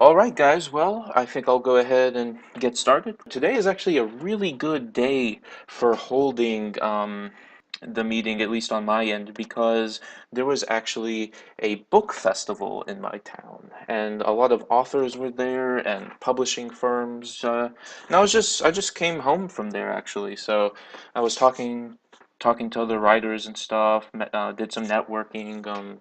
All right, guys. Well, I think I'll go ahead and get started. Today is actually a really good day for holding the meeting, at least on my end, because there was actually a book festival in my town, and a lot of authors were there and publishing firms. And I just came home from there actually, so I was talking to other writers and stuff. Did some networking.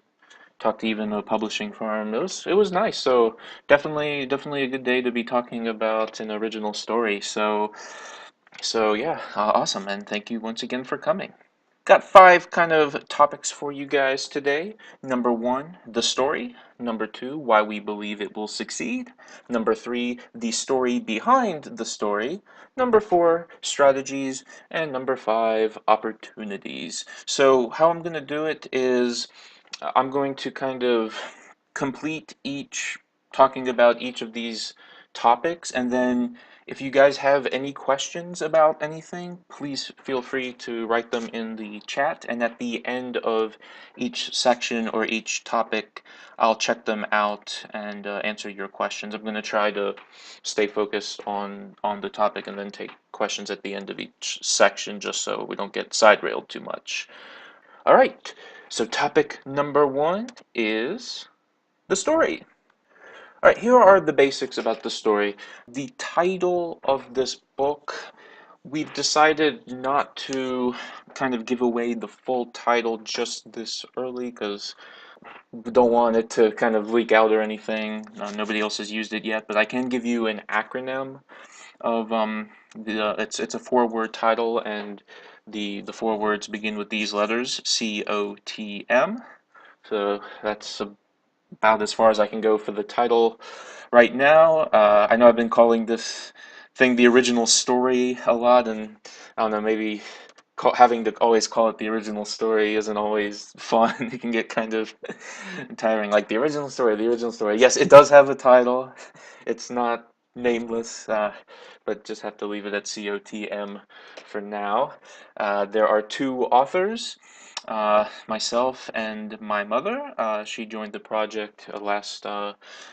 Talked to even a publishing firm. It was nice. So definitely a good day to be talking about an original story. So yeah, awesome, and thank you once again for coming. Got five kind of topics for you guys today. Number one, the story. Number two, why we believe it will succeed. Number three, the story behind the story. Number four, strategies. And number five, opportunities. So how I'm going to do it is I'm going to kind of complete talking about each of these topics, and then if you guys have any questions about anything, please feel free to write them in the chat, and at the end of each section or each topic, I'll check them out and answer your questions. I'm going to try to stay focused on the topic and then take questions at the end of each section just so we don't get side railed too much. All right, so topic number one is the story. All right, here are the basics about the story. The title of this book, we've decided not to kind of give away the full title just this early because we don't want it to kind of leak out or anything. Nobody else has used it yet, but I can give you an acronym of it's a four-word title, and the four words begin with these letters: COTM. So that's about as far as I can go for the title right now. I know I've been calling this thing the original story a lot, and I don't know, maybe having to always call it the original story isn't always fun. It can get kind of tiring. Like the original story, the original story. Yes, it does have a title. It's not nameless, but just have to leave it at COTM for now. There are two authors, myself and my mother. She joined the project last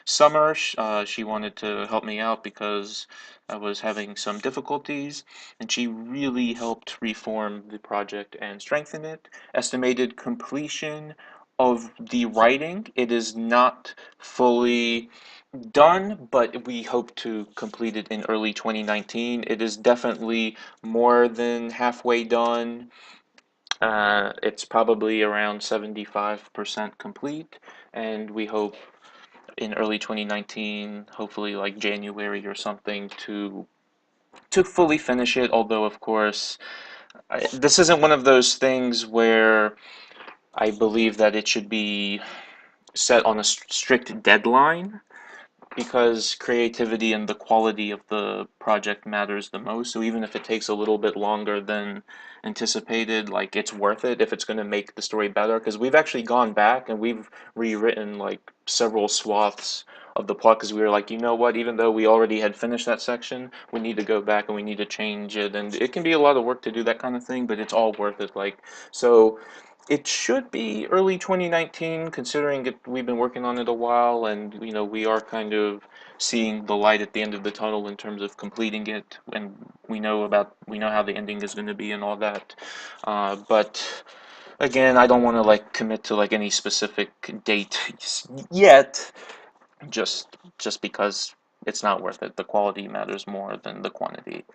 summer. She wanted to help me out because I was having some difficulties, and she really helped reform the project and strengthen it. Estimated completion of the writing, it is not fully done, but we hope to complete it in early 2019. It is definitely more than halfway done. It's probably around 75% complete, and we hope in early 2019, hopefully like January or something, to fully finish it. Although, of course, this isn't one of those things where I believe that it should be set on a strict deadline, because creativity and the quality of the project matters the most. So even if it takes a little bit longer than anticipated, like it's worth it if it's going to make the story better. Because we've actually gone back and we've rewritten like several swaths of the plot because we were like, you know what, even though we already had finished that section, we need to go back and we need to change it. And it can be a lot of work to do that kind of thing, but it's all worth it. Like, so it should be early 2019, considering we've been working on it a while, and we are kind of seeing the light at the end of the tunnel in terms of completing it, and we know how the ending is going to be and all that. But again, I don't want to like commit to like any specific date yet, just because it's not worth it. The quality matters more than the quantity.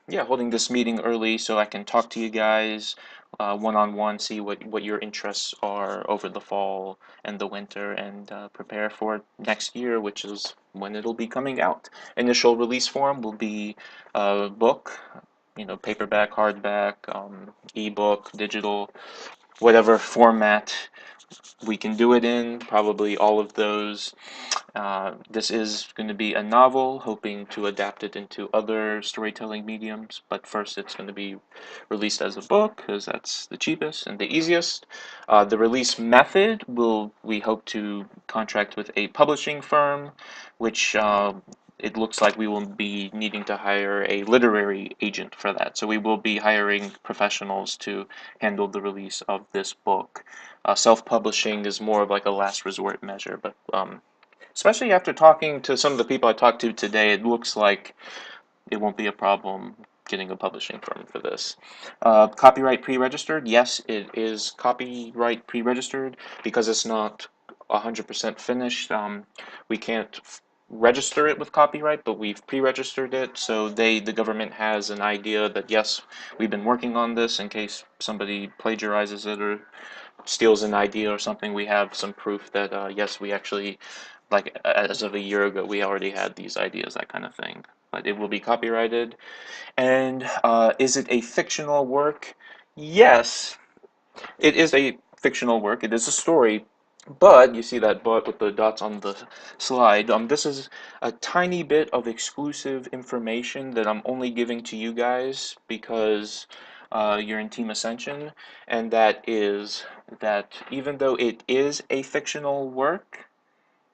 Yeah, holding this meeting early so I can talk to you guys one-on-one, see what your interests are over the fall and the winter, and prepare for next year, which is when it'll be coming out. Initial release form will be a book, paperback, hardback, ebook, digital, whatever format we can do it in, probably all of those. This is going to be a novel, hoping to adapt it into other storytelling mediums, but first it's going to be released as a book because that's the cheapest and the easiest. The release method we hope to contract with a publishing firm, which it looks like we will be needing to hire a literary agent for that. So we will be hiring professionals to handle the release of this book. Self-publishing is more of like a last resort measure, but Especially after talking to some of the people I talked to today, it looks like it won't be a problem getting a publishing firm for this. Copyright pre-registered? Yes, it is copyright pre-registered because it's not 100% finished. We can't register it with copyright, but we've pre-registered it, so the government has an idea that yes, we've been working on this in case somebody plagiarizes it or steals an idea or something. We have some proof that yes, we actually, like as of a year ago, we already had these ideas, that kind of thing. But it will be copyrighted. And is it a fictional work? Yes, it is a fictional work. It is a story, but you see that but with the dots on the slide. This is a tiny bit of exclusive information that I'm only giving to you guys because you're in Team Ascension, and that is that even though it is a fictional work,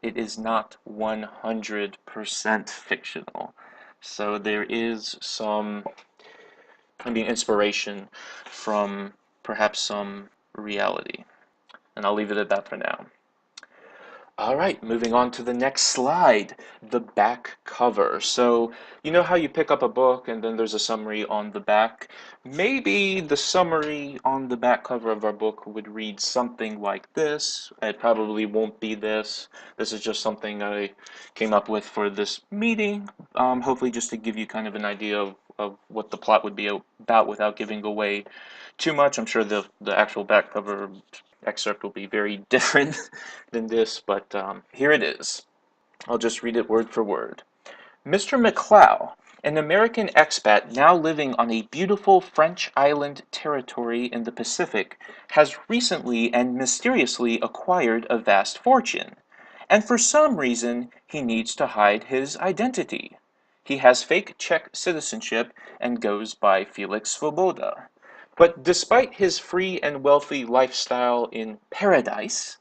it is not 100% fictional. So there is some, I mean, inspiration from perhaps some reality. And I'll leave it at that for now. All right, moving on to the next slide, the back cover. So, you know how you pick up a book and then there's a summary on the back? Maybe the summary on the back cover of our book would read something like this. It probably won't be this. This is just something I came up with for this meeting, hopefully just to give you kind of an idea of what the plot would be about without giving away too much. I'm sure the actual back cover excerpt will be very different than this, but here it is. I'll just read it word for word. Mr. McClough, an American expat now living on a beautiful French island territory in the Pacific, has recently and mysteriously acquired a vast fortune, and for some reason he needs to hide his identity. He has fake Czech citizenship and goes by Felix Svoboda. But despite his free and wealthy lifestyle in paradise,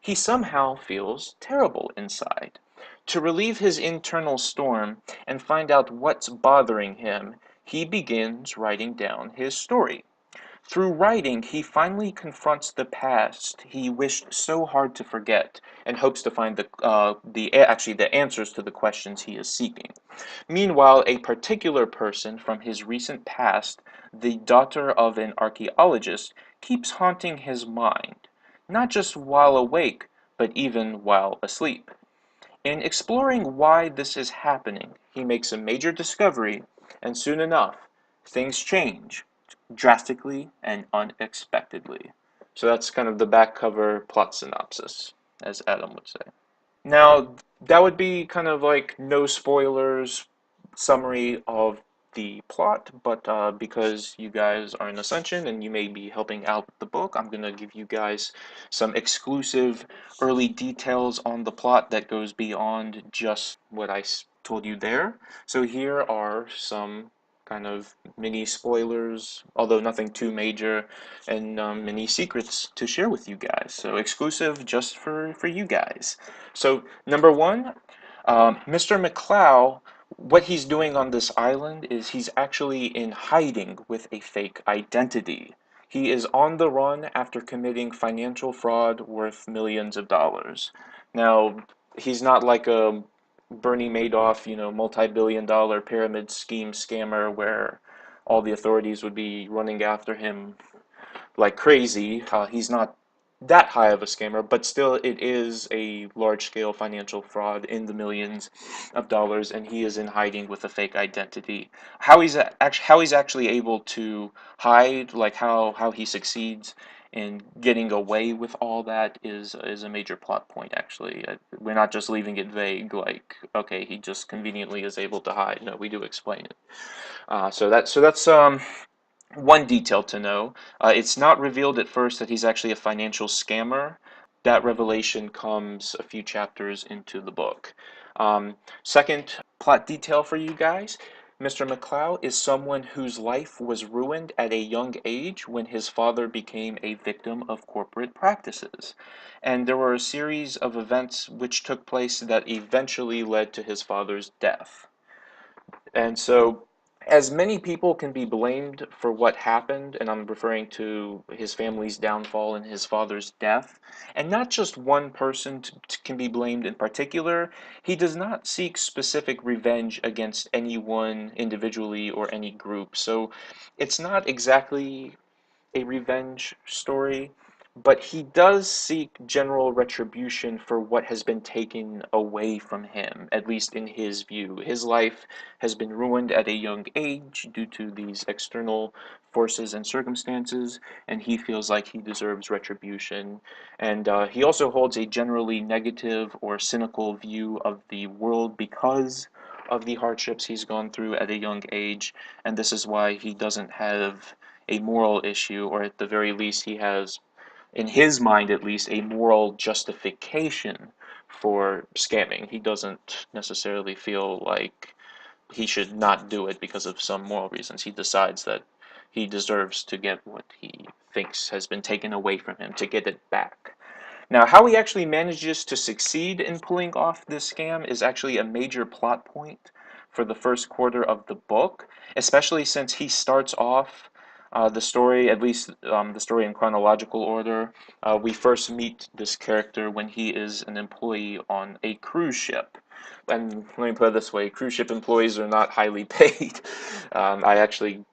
he somehow feels terrible inside. To relieve his internal storm and find out what's bothering him, he begins writing down his story. Through writing, he finally confronts the past he wished so hard to forget, and hopes to find the answers to the questions he is seeking. Meanwhile, a particular person from his recent past, the daughter of an archaeologist, keeps haunting his mind, not just while awake, but even while asleep. In exploring why this is happening, he makes a major discovery, and soon enough, things change drastically and unexpectedly. So that's kind of the back cover plot synopsis, as Adam would say. Now, that would be kind of like no spoilers summary of the plot, but because you guys are in Ascension and you may be helping out with the book, I'm going to give you guys some exclusive early details on the plot that goes beyond just what I told you there. So here are some kind of mini spoilers, although nothing too major, and mini secrets to share with you guys. So exclusive just for you guys. So number one, Mr. McClough, what he's doing on this island is he's actually in hiding with a fake identity. He is on the run after committing financial fraud worth millions of dollars. Now, he's not like a Bernie Madoff, multi-billion dollar pyramid scheme scammer where all the authorities would be running after him like crazy. He's not that high of a scammer, but still it is a large-scale financial fraud in the millions of dollars, and he is in hiding with a fake identity. How he's actually able to hide, like how he succeeds in getting away with all that is a major plot point actually. We're not just leaving it vague, like okay, he just conveniently is able to hide. No, we do explain it. So that's one detail to know. It's not revealed at first that he's actually a financial scammer. That revelation comes a few chapters into the book. Second plot detail for you guys. Mr. McClough is someone whose life was ruined at a young age when his father became a victim of corporate practices. And there were a series of events which took place that eventually led to his father's death. And so As many people can be blamed for what happened, and I'm referring to his family's downfall and his father's death, and not just one person can be blamed in particular, he does not seek specific revenge against anyone individually or any group. So it's not exactly a revenge story, but he does seek general retribution for what has been taken away from him, at least in his view. His life has been ruined at a young age due to these external forces and circumstances, and he feels like he deserves retribution. And he also holds a generally negative or cynical view of the world because of the hardships he's gone through at a young age, and this is why he doesn't have a moral issue, or at the very least, he has, in his mind at least, a moral justification for scamming. He doesn't necessarily feel like he should not do it because of some moral reasons. He decides that he deserves to get what he thinks has been taken away from him, to get it back. Now, how he actually manages to succeed in pulling off this scam is actually a major plot point for the first quarter of the book, especially since he starts off the story, at least the story in chronological order. We first meet this character when he is an employee on a cruise ship. And let me put it this way, cruise ship employees are not highly paid. I actually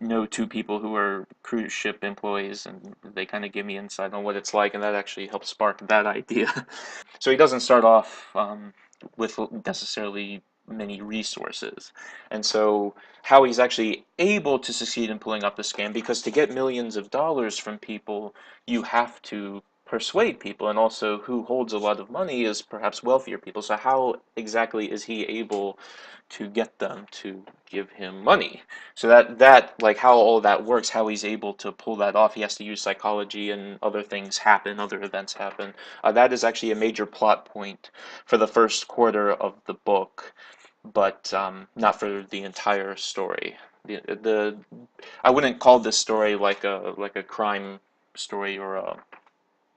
know two people who are cruise ship employees, and they kind of give me insight on what it's like, and that actually helped spark that idea. So he doesn't start off with necessarily many resources. And so how he's actually able to succeed in pulling off the scam, because to get millions of dollars from people, you have to persuade people, and also who holds a lot of money is perhaps wealthier people. So how exactly is he able to get them to give him money? So that like how all that works, how he's able to pull that off, he has to use psychology, and other things happen, other events happen. That is actually a major plot point for the first quarter of the book, but not for the entire story. The I wouldn't call this story like a crime story or a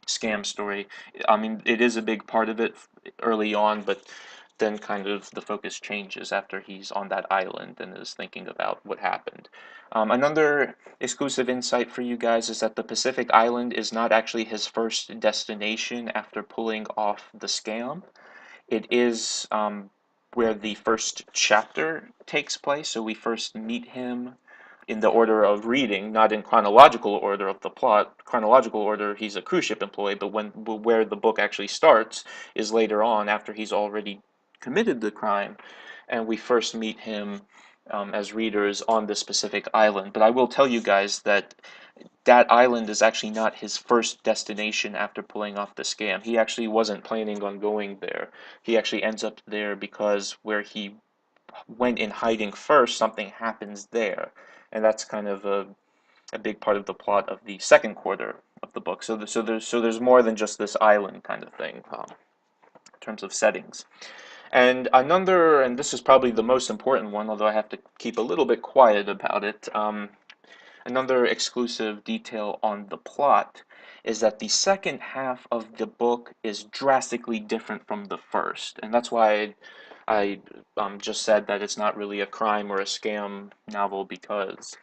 scam story. I mean, it is a big part of it early on, but then kind of the focus changes after he's on that island and is thinking about what happened. Another exclusive insight for you guys is that the Pacific Island is not actually his first destination after pulling off the scam. It is where the first chapter takes place, so we first meet him in the order of reading, not in chronological order of the plot. Chronological order, he's a cruise ship employee, but where the book actually starts is later on after he's already committed the crime, and we first meet him as readers on this specific island. But I will tell you guys that that island is actually not his first destination after pulling off the scam. He actually wasn't planning on going there. He actually ends up there because where he went in hiding first, something happens there. And that's kind of a big part of the plot of the second quarter of the book. So there's more than just this island kind of thing in terms of settings. And another, and this is probably the most important one, although I have to keep a little bit quiet about it. Another exclusive detail on the plot is that the second half of the book is drastically different from the first, and that's why I just said that it's not really a crime or a scam novel, because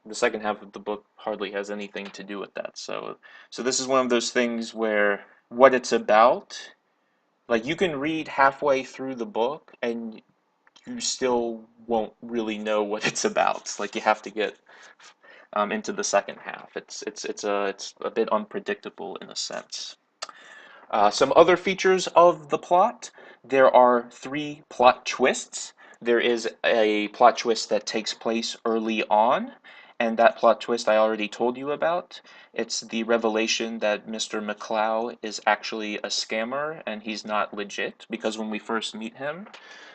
the second half of the book hardly has anything to do with that. So this is one of those things where what it's about, like you can read halfway through the book and you still won't really know what it's about. Like you have to get into the second half. It's a bit unpredictable in a sense. Some other features of the plot. There are three plot twists. There is a plot twist that takes place early on, and that plot twist I already told you about. It's the revelation that Mr. McClow is actually a scammer and he's not legit, because when we first meet him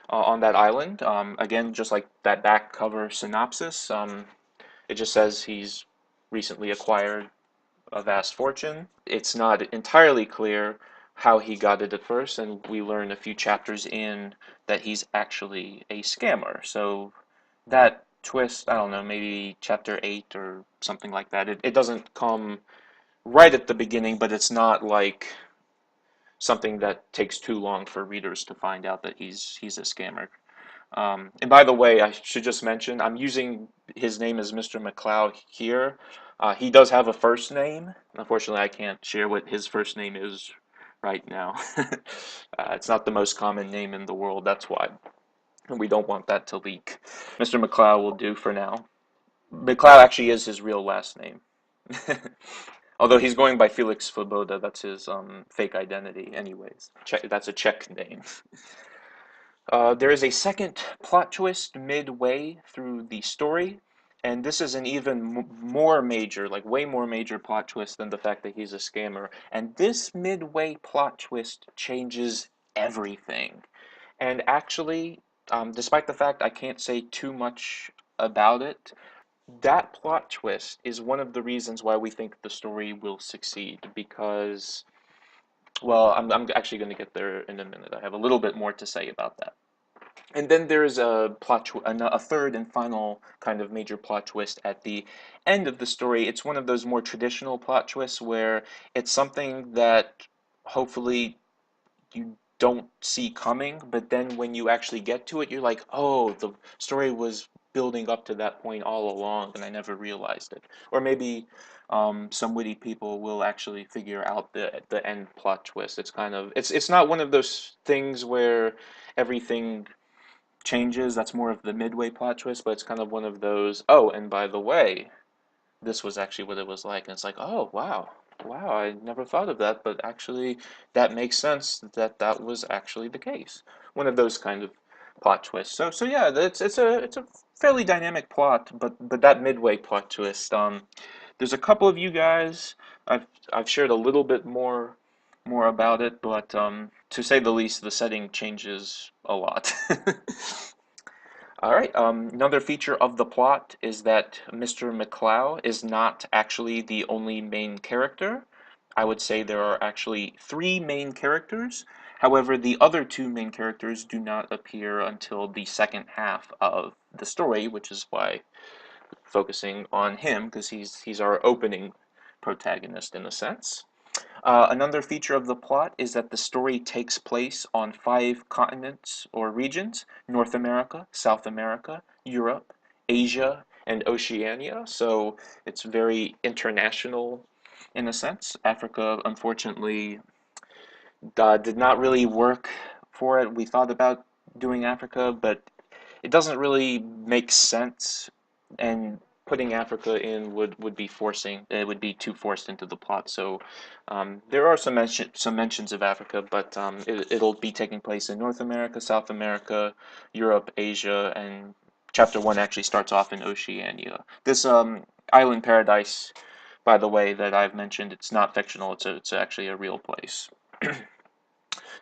on that island, again, just like that back cover synopsis, it just says he's recently acquired a vast fortune. It's not entirely clear how he got it at first, and we learn a few chapters in that he's actually a scammer. So that twist, I don't know, maybe chapter 8 or something like that. It doesn't come right at the beginning, but it's not like something that takes too long for readers to find out that he's a scammer. And by the way, I should just mention I'm using his name as Mr. McCloud here. He does have a first name. Unfortunately, I can't share what his first name is right now. It's not the most common name in the world, that's why. And we don't want that to leak. Mr. McCloud will do for now. McCloud actually is his real last name. Although he's going by Felix Svoboda, that's his fake identity anyways. That's a Czech name. There is a second plot twist midway through the story, and this is an even more major, like way more major plot twist than the fact that he's a scammer. And this midway plot twist changes everything. And actually, despite the fact I can't say too much about it, that plot twist is one of the reasons why we think the story will succeed. Because, well, I'm actually going to get there in a minute. I have a little bit more to say about that. And then there's a third and final kind of major plot twist at the end of the story. It's one of those more traditional plot twists where it's something that hopefully you don't see coming, but then when you actually get to it, you're like, oh, the story was building up to that point all along, and I never realized it. Or maybe some witty people will actually figure out the end plot twist. It's kind of it's not one of those things where everything changes. That's more of the midway plot twist, but it's kind of one of those, oh, and by the way, this was actually what it was like. And it's like, oh, wow. Wow, I never thought of that, but actually that makes sense that that was actually the case. One of those kind of plot twists. So yeah, it's a fairly dynamic plot, but that midway plot twist, there's a couple of you guys I've shared a little bit more about it, but to say the least, the setting changes a lot. All right. Another feature of the plot is that Mr. McCloud is not actually the only main character. I would say there are actually three main characters. However, the other two main characters do not appear until the second half of the story, which is why focusing on him, because he's our opening protagonist in a sense. Another feature of the plot is that the story takes place on five continents or regions: North America, South America, Europe, Asia, and Oceania. So it's very international in a sense. Africa, unfortunately, did not really work for it. We thought about doing Africa, but it doesn't really make sense, and putting Africa in would be forcing it would be too forced into the plot. So there are some mentions of Africa, but it'll be taking place in North America, South America, Europe, Asia, and chapter one actually starts off in Oceania. This island paradise, by the way, that I've mentioned, it's not fictional. It's actually a real place.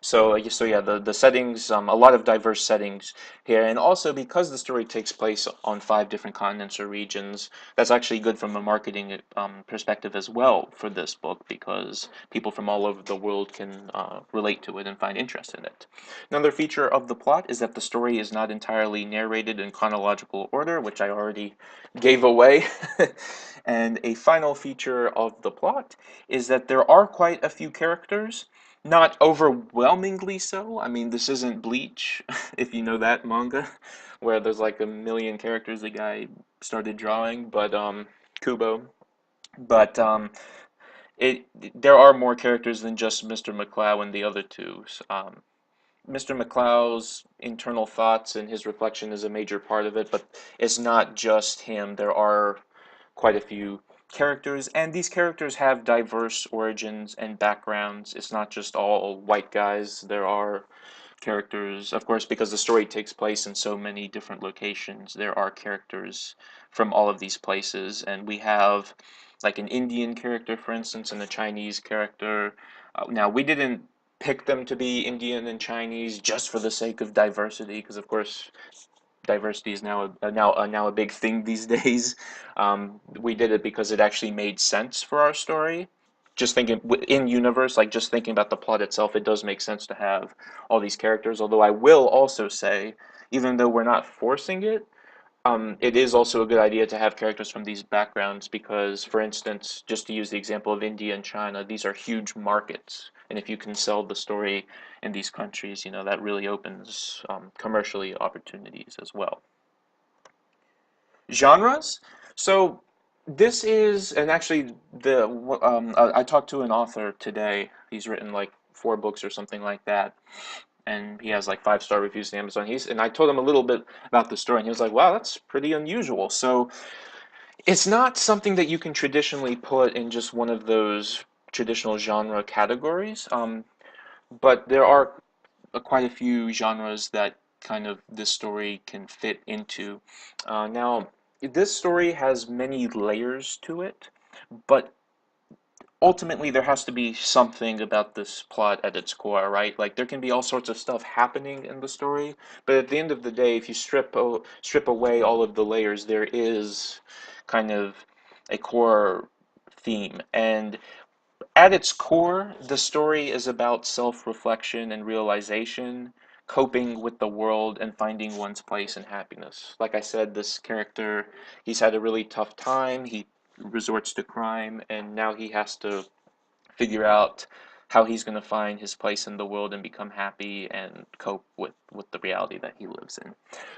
So yeah, the settings, a lot of diverse settings here, and also because the story takes place on five different continents or regions, that's actually good from a marketing perspective as well for this book, because people from all over the world can relate to it and find interest in it. Another feature of the plot is that the story is not entirely narrated in chronological order, which I already gave away. And a final feature of the plot is that there are quite a few characters, not overwhelmingly so. I mean, this isn't Bleach, if you know that manga, where there's like a million characters the guy started drawing, but Kubo. But it there are more characters than just Mr. McCloud and the other two. Mr. McCloud's internal thoughts and his reflection is a major part of it, but it's not just him. There are quite a few characters, and these characters have diverse origins and backgrounds. It's not just all white guys. There are characters, of course, because the story takes place in so many different locations. There are characters from all of these places, and we have like an Indian character, for instance, and a Chinese character. Now, we didn't pick them to be Indian and Chinese just for the sake of diversity, because of course diversity is now a big thing these days. We did it because it actually made sense for our story. Just thinking in universe, like just thinking about the plot itself, it does make sense to have all these characters. Although I will also say, even though we're not forcing it, it is also a good idea to have characters from these backgrounds because, for instance, just to use the example of India and China, these are huge markets. And if you can sell the story in these countries, that really opens commercially opportunities as well. Genres. So this is, and actually I talked to an author today. He's written like 4 books or something like that, and he has like 5-star reviews on Amazon. And I told him a little bit about the story, and he was like, "Wow, that's pretty unusual." So it's not something that you can traditionally put in just one of those traditional genre categories. But there are quite a few genres that kind of this story can fit into. Now, this story has many layers to it, but ultimately there has to be something about this plot at its core, right? Like there can be all sorts of stuff happening in the story, but at the end of the day, if you strip away all of the layers, there is kind of a core theme. And at its core, the story is about self-reflection and realization, coping with the world, and finding one's place in happiness. Like I said, this character, he's had a really tough time. He resorts to crime, and now he has to figure out how he's going to find his place in the world and become happy and cope with the reality that he lives in.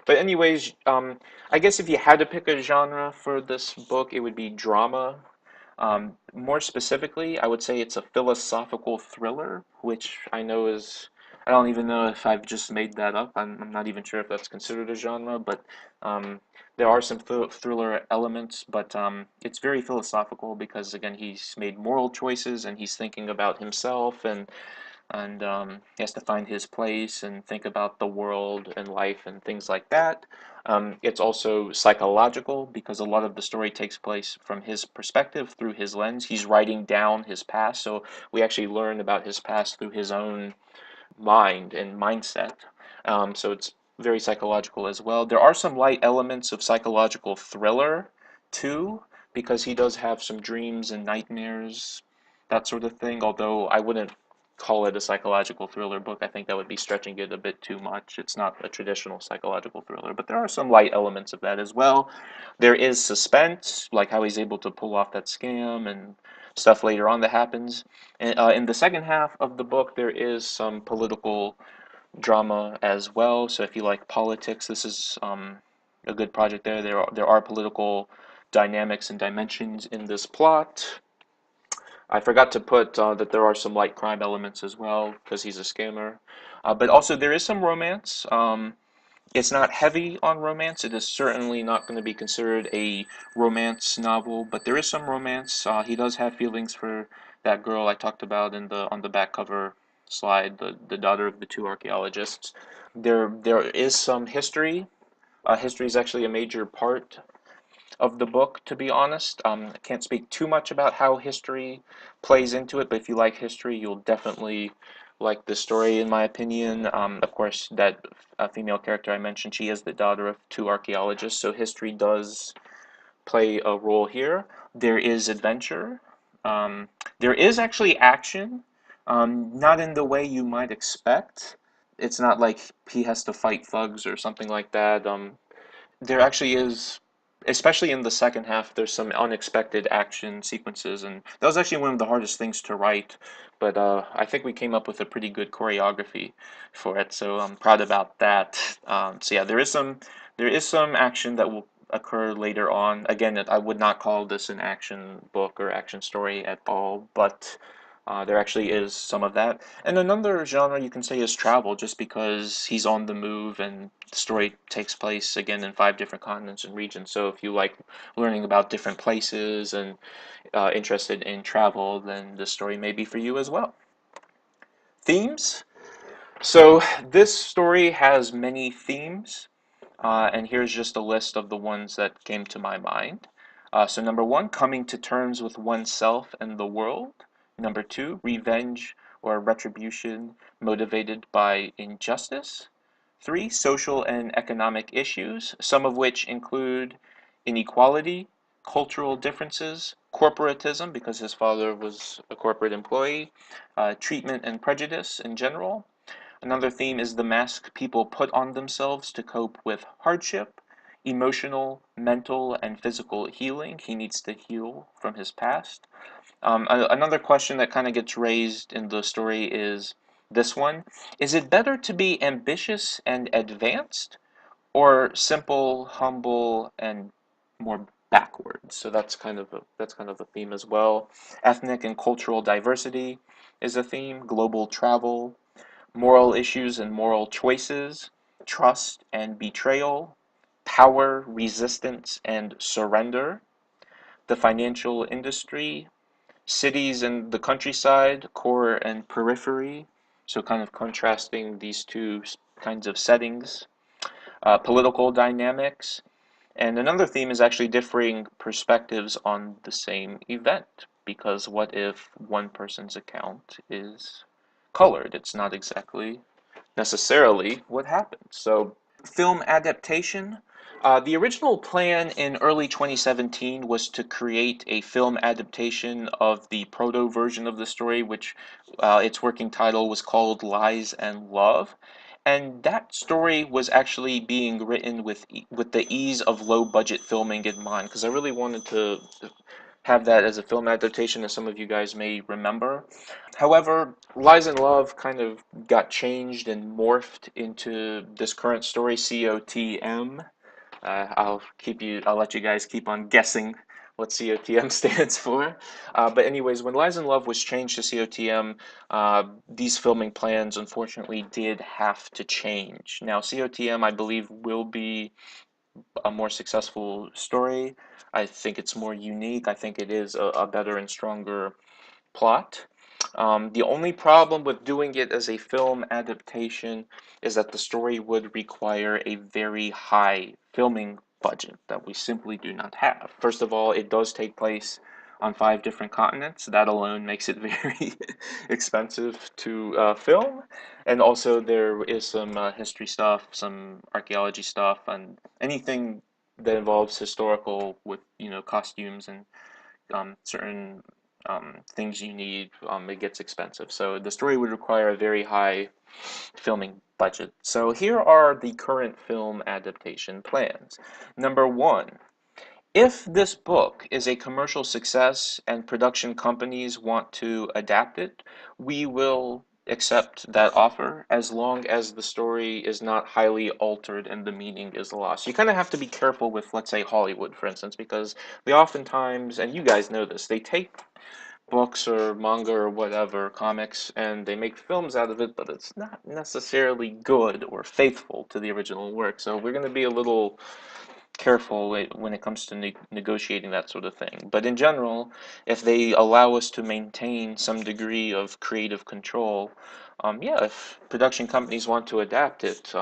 But anyways, I guess if you had to pick a genre for this book, it would be drama. More specifically, I would say it's a philosophical thriller, which I know is, I don't even know if I've just made that up. I'm not even sure if that's considered a genre, but um, there are some thriller elements, but it's very philosophical because, again, he's made moral choices and he's thinking about himself and he has to find his place and think about the world and life and things like that. It's also psychological because a lot of the story takes place from his perspective through his lens. He's writing down his past, so we actually learn about his past through his own mind and mindset. So it's very psychological as well. There are some light elements of psychological thriller too, because he does have some dreams and nightmares, that sort of thing. Although I wouldn't call it a psychological thriller book. I think that would be stretching it a bit too much. It's not a traditional psychological thriller, but there are some light elements of that as well. There is suspense, like how he's able to pull off that scam and stuff later on that happens. And, in the second half of the book, there is some political drama as well. So if you like politics, this is a good project there. There are political dynamics and dimensions in this plot. I forgot to put that there are some light crime elements as well because he's a scammer. But also there is some romance. It's not heavy on romance. It is certainly not going to be considered a romance novel, but there is some romance. He does have feelings for that girl I talked about in the on the back cover slide, the daughter of the 2 archaeologists. There is some history. History is actually a major part of the book, to be honest. I can't speak too much about how history plays into it, but if you like history, you'll definitely like this story, in my opinion. Of course, that female character I mentioned, she is the daughter of 2 archaeologists, so history does play a role here. There is adventure. Um, there is actually action, not in the way you might expect. It's not like he has to fight thugs or something like that. There actually is, especially in the second half, there's some unexpected action sequences, and that was actually one of the hardest things to write. But I think we came up with a pretty good choreography for it, so I'm proud about that. So yeah, there is some action that will occur later on. Again, I would not call this an action book or action story at all, but there actually is some of that. And another genre you can say is travel, just because he's on the move and the story takes place again in 5 different continents and regions. So if you like learning about different places and interested in travel, then this story may be for you as well. Themes. So this story has many themes. And here's just a list of the ones that came to my mind. So number 1, coming to terms with oneself and the world. Number 2, revenge or retribution motivated by injustice. 3, social and economic issues, some of which include inequality, cultural differences, corporatism, because his father was a corporate employee, treatment and prejudice in general. Another theme is the mask people put on themselves to cope with hardship, emotional, mental, and physical healing. He needs to heal from his past. Another question that kind of gets raised in the story is this one. Is it better to be ambitious and advanced, or simple, humble, and more backwards? So that's kind of a theme as well. Ethnic and cultural diversity is a theme. Global travel, moral issues and moral choices, trust and betrayal, power, resistance, and surrender, the financial industry, cities and the countryside, core and periphery. So kind of contrasting these two kinds of settings, political dynamics. And another theme is actually differing perspectives on the same event. Because what if one person's account is colored? It's not exactly necessarily what happened. So, film adaptation. The original plan in early 2017 was to create a film adaptation of the proto version of the story, which its working title was called Lies and Love. And that story was actually being written with the ease of low budget filming in mind, because I really wanted to have that as a film adaptation, as some of you guys may remember. However, Lies and Love kind of got changed and morphed into this current story, COTM. I'll let you guys keep on guessing what COTM stands for. But anyways, when Lies and Love was changed to COTM, these filming plans unfortunately did have to change. Now, COTM, I believe, will be a more successful story. I think it's more unique. I think it is a better and stronger plot. The only problem with doing it as a film adaptation is that the story would require a very high filming budget that we simply do not have. First of all, it does take place on 5 different continents. That alone makes it very expensive to film. And also, there is some history stuff, some archaeology stuff, and anything that involves historical with costumes and certain things you need, it gets expensive. So the story would require a very high filming budget. So here are the current film adaptation plans. Number one, if this book is a commercial success and production companies want to adapt it, we will accept that offer as long as the story is not highly altered and the meaning is lost. You kind of have to be careful with, let's say, Hollywood, for instance, because they oftentimes, and you guys know this, they take books or manga or whatever, comics, and they make films out of it, but it's not necessarily good or faithful to the original work. So we're going to be a little careful when it comes to negotiating that sort of thing. But in general, if they allow us to maintain some degree of creative control, yeah, if production companies want to adapt it,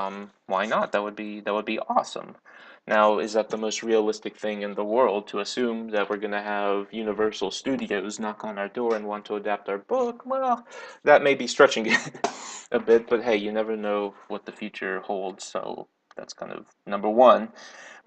why not? That would be awesome. Now, is that the most realistic thing in the world to assume that we're going to have Universal Studios knock on our door and want to adapt our book? Well, that may be stretching it a bit, but hey, you never know what the future holds, so that's kind of number one.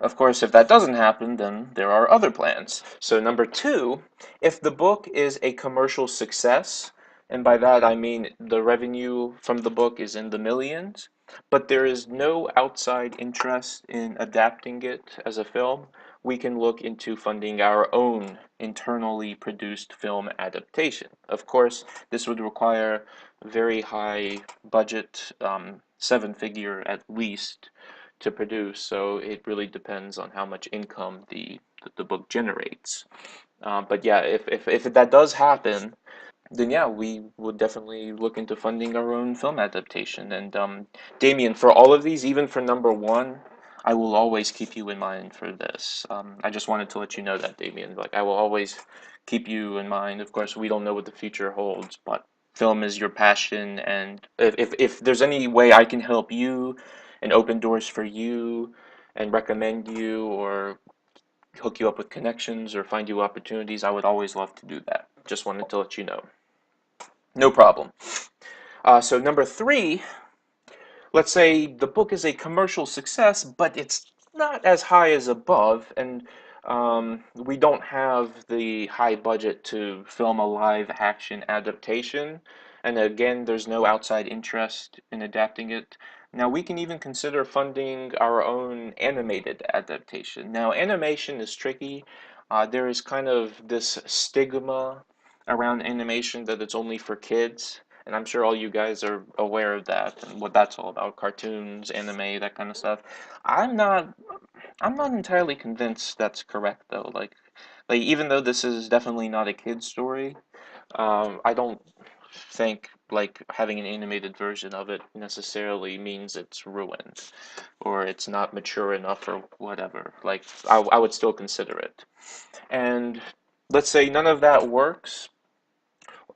Of course, if that doesn't happen, then there are other plans. So number two, if the book is a commercial success, and by that I mean the revenue from the book is in the millions, but there is no outside interest in adapting it as a film, we can look into funding our own internally produced film adaptation. Of course, this would require very high budget, 7 figure at least, to produce, so it really depends on how much income the book generates. But yeah, if that does happen, then yeah, we would definitely look into funding our own film adaptation. And Damien, for all of these, even for number one, I will always keep you in mind for this. I just wanted to let you know that, Damien. Like, I will always keep you in mind. Of course, we don't know what the future holds, but film is your passion, and if there's any way I can help you and open doors for you and recommend you or hook you up with connections or find you opportunities, I would always love to do that. Just wanted to let you know. No problem. So number three, let's say the book is a commercial success, but it's not as high as above, and we don't have the high budget to film a live action adaptation. And again, there's no outside interest in adapting it. Now, we can even consider funding our own animated adaptation. Now, animation is tricky. There is kind of this stigma around animation that it's only for kids, and I'm sure all you guys are aware of that and what that's all about, cartoons, anime, that kind of stuff. I'm not I'm not entirely convinced that's correct though. Like even though this is definitely not a kid's story, I don't think like having an animated version of it necessarily means it's ruined or it's not mature enough or whatever. Like I would still consider it. And let's say none of that works.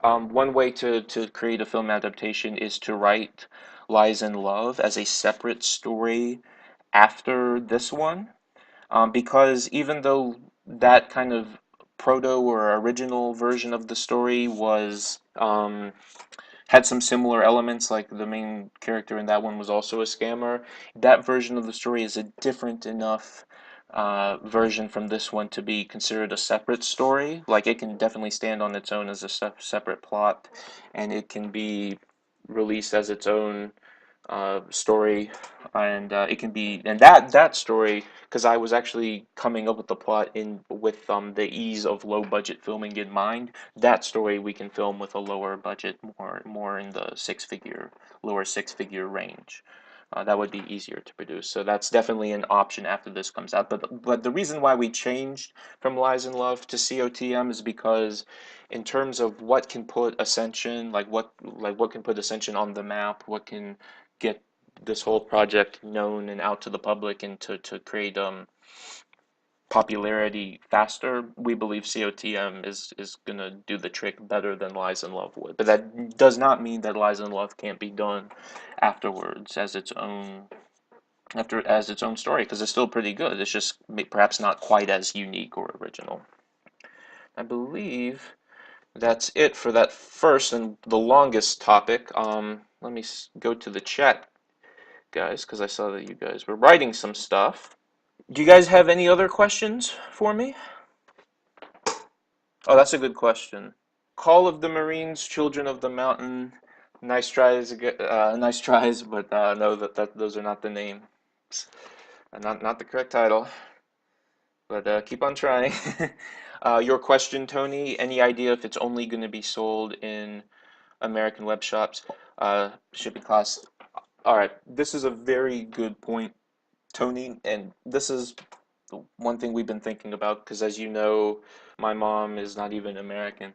One way to create a film adaptation is to write Lies in Love as a separate story after this one. Because even though that kind of proto or original version of the story was had some similar elements, like the main character in that one was also a scammer, that version of the story is a different enough version from this one to be considered a separate story. Like it can definitely stand on its own as a separate plot, and it can be released as its own story, and it can be and that story because I was actually coming up with the plot in with the ease of low budget filming in mind. That story we can film with a lower budget, more in the lower six figure range. That would be easier to produce. So that's definitely an option after this comes out. But the reason why we changed from Lies in Love to COTM is because in terms of what can put Ascension, like what can put Ascension on the map, what can get this whole project known and out to the public and to create popularity faster, we believe COTM is gonna do the trick better than Lies in Love would. But that does not mean that Lies in Love can't be done afterwards as its own story because it's still pretty good. It's just perhaps not quite as unique or original. I believe that's it for that first and the longest topic. Let me go to the chat, guys, because I saw that you guys were writing some stuff. Do you guys have any other questions for me? Oh, that's a good question. Call of the Marines, Children of the Mountain. Nice tries, nice tries, but no, that those are not the names. Not the correct title. But keep on trying. Your question, Tony. Any idea if it's only going to be sold in American web shops? Shipping costs. All right, this is a very good point, Tony, and this is the one thing we've been thinking about because, as you know, my mom is not even American,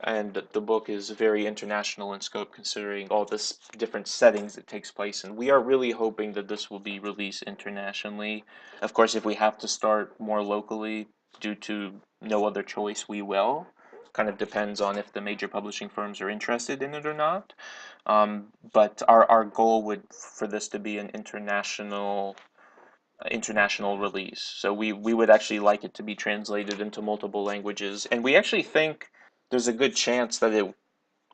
and the book is very international in scope, considering all this different settings it takes place in. We are really hoping that this will be released internationally. Of course, if we have to start more locally due to no other choice, we will. Kind of depends on if the major publishing firms are interested in it or not. But our goal would for this to be an international release. So we would actually like it to be translated into multiple languages, and we actually think there's a good chance that it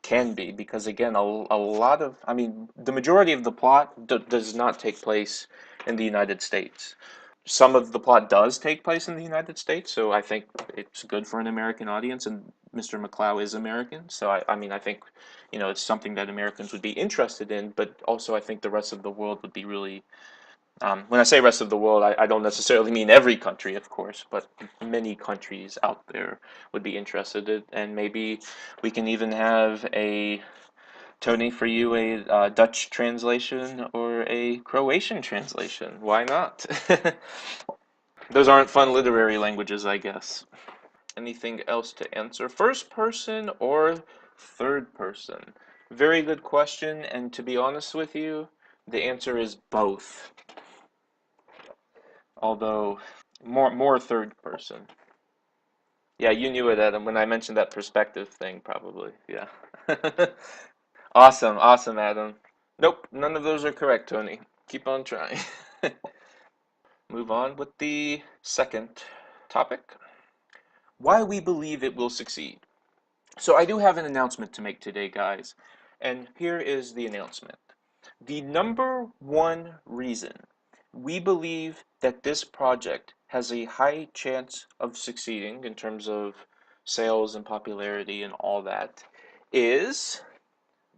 can be because again, a lot of I mean, the majority of the plot does not take place in the United States. Some of the plot does take place in the United States, so I think it's good for an American audience, and Mr. McCloud is American, so I mean, I think, it's something that Americans would be interested in, but also I think the rest of the world would be really when I say rest of the world, I don't necessarily mean every country, of course, but many countries out there would be interested in, and maybe we can even have Tony, for you, a Dutch translation or a Croatian translation. Why not? Those aren't fun literary languages, I guess. Anything else to answer? First person or third person? Very good question, and to be honest with you, the answer is both. Although more third person. Yeah, you knew it, Adam, when I mentioned that perspective thing, probably. Yeah. Awesome, awesome, Adam. Nope, none of those are correct, Tony. Keep on trying. Move on with the second topic. Why we believe it will succeed. So I do have an announcement to make today, guys. And here is the announcement. The number one reason we believe that this project has a high chance of succeeding in terms of sales and popularity and all that is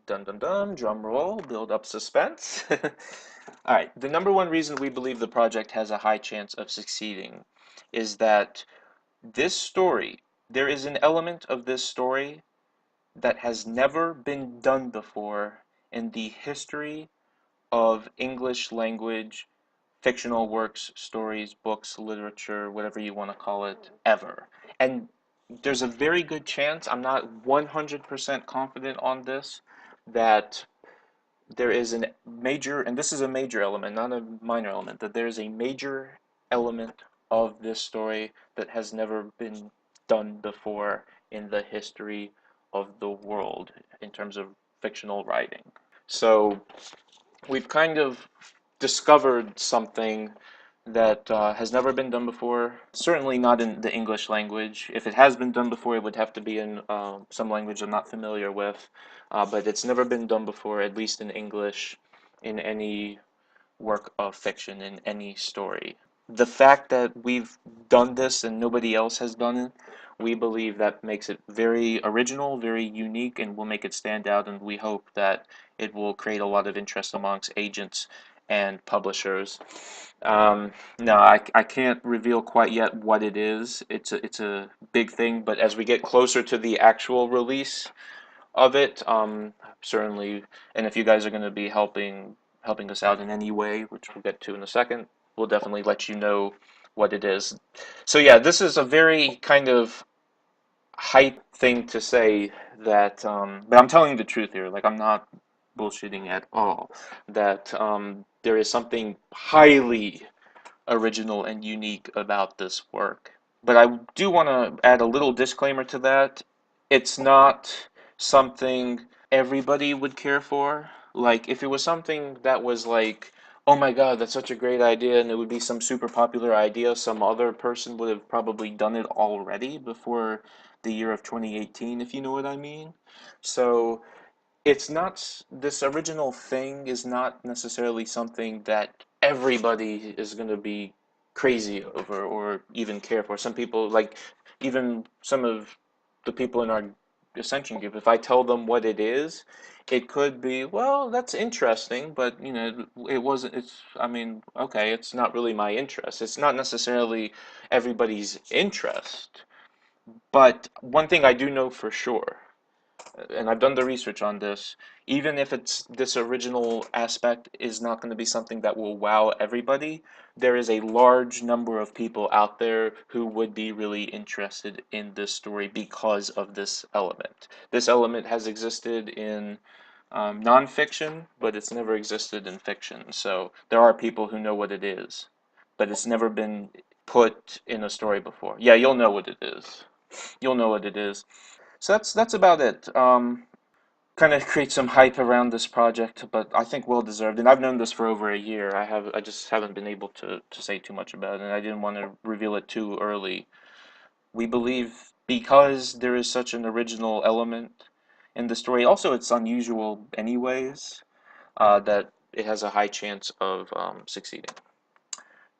Dun dun dun, drum roll, build up suspense. All right, the number one reason we believe the project has a high chance of succeeding is that this story, there is an element of this story that has never been done before in the history of English language fictional works, stories, books, literature, whatever you want to call it, ever. And there's a very good chance, I'm not 100% confident on this, that there is a major, and this is a major element, not a minor element, that there's a major element of this story that has never been done before in the history of the world in terms of fictional writing. So we've kind of discovered something that has never been done before. Certainly not in the English language. If it has been done before, it would have to be in some language I'm not familiar with. But it's never been done before, at least in English, in any work of fiction, in any story. The fact that we've done this and nobody else has done it, we believe that makes it very original, very unique, and will make it stand out. And we hope that it will create a lot of interest amongst agents and publishers. No, I can't reveal quite yet what it is. It's a big thing, but as we get closer to the actual release of it, certainly, and if you guys are going to be helping us out in any way, which we'll get to in a second, we'll definitely let you know what it is. So yeah, this is a very kind of hype thing to say that, but I'm telling you the truth here. Like I'm not bullshitting at all. That there is something highly original and unique about this work. But I do want to add a little disclaimer to that. It's not something everybody would care for. Like, if it was something that was like, oh my God, that's such a great idea, and it would be some super popular idea, some other person would have probably done it already before the year of 2018, if you know what I mean. So, it's not this original thing is not necessarily something that everybody is going to be crazy over or even care for. Some people, like even some of the people in our Ascension group, if I tell them what it is, it could be, well, that's interesting, but you know, it wasn't, it's, I mean, okay, it's not really my interest. It's not necessarily everybody's interest. But one thing I do know for sure, and I've done the research on this, even if it's this original aspect is not going to be something that will wow everybody, there is a large number of people out there who would be really interested in this story because of this element. This element has existed in nonfiction, but it's never existed in fiction. So there are people who know what it is, but it's never been put in a story before. Yeah, you'll know what it is. You'll know what it is. So that's about it. Kind of create some hype around this project, but I think well deserved. And I've known this for over a year. I just haven't been able to say too much about it, and I didn't want to reveal it too early. We believe because there is such an original element in the story. Also, it's unusual anyways. That it has a high chance of succeeding.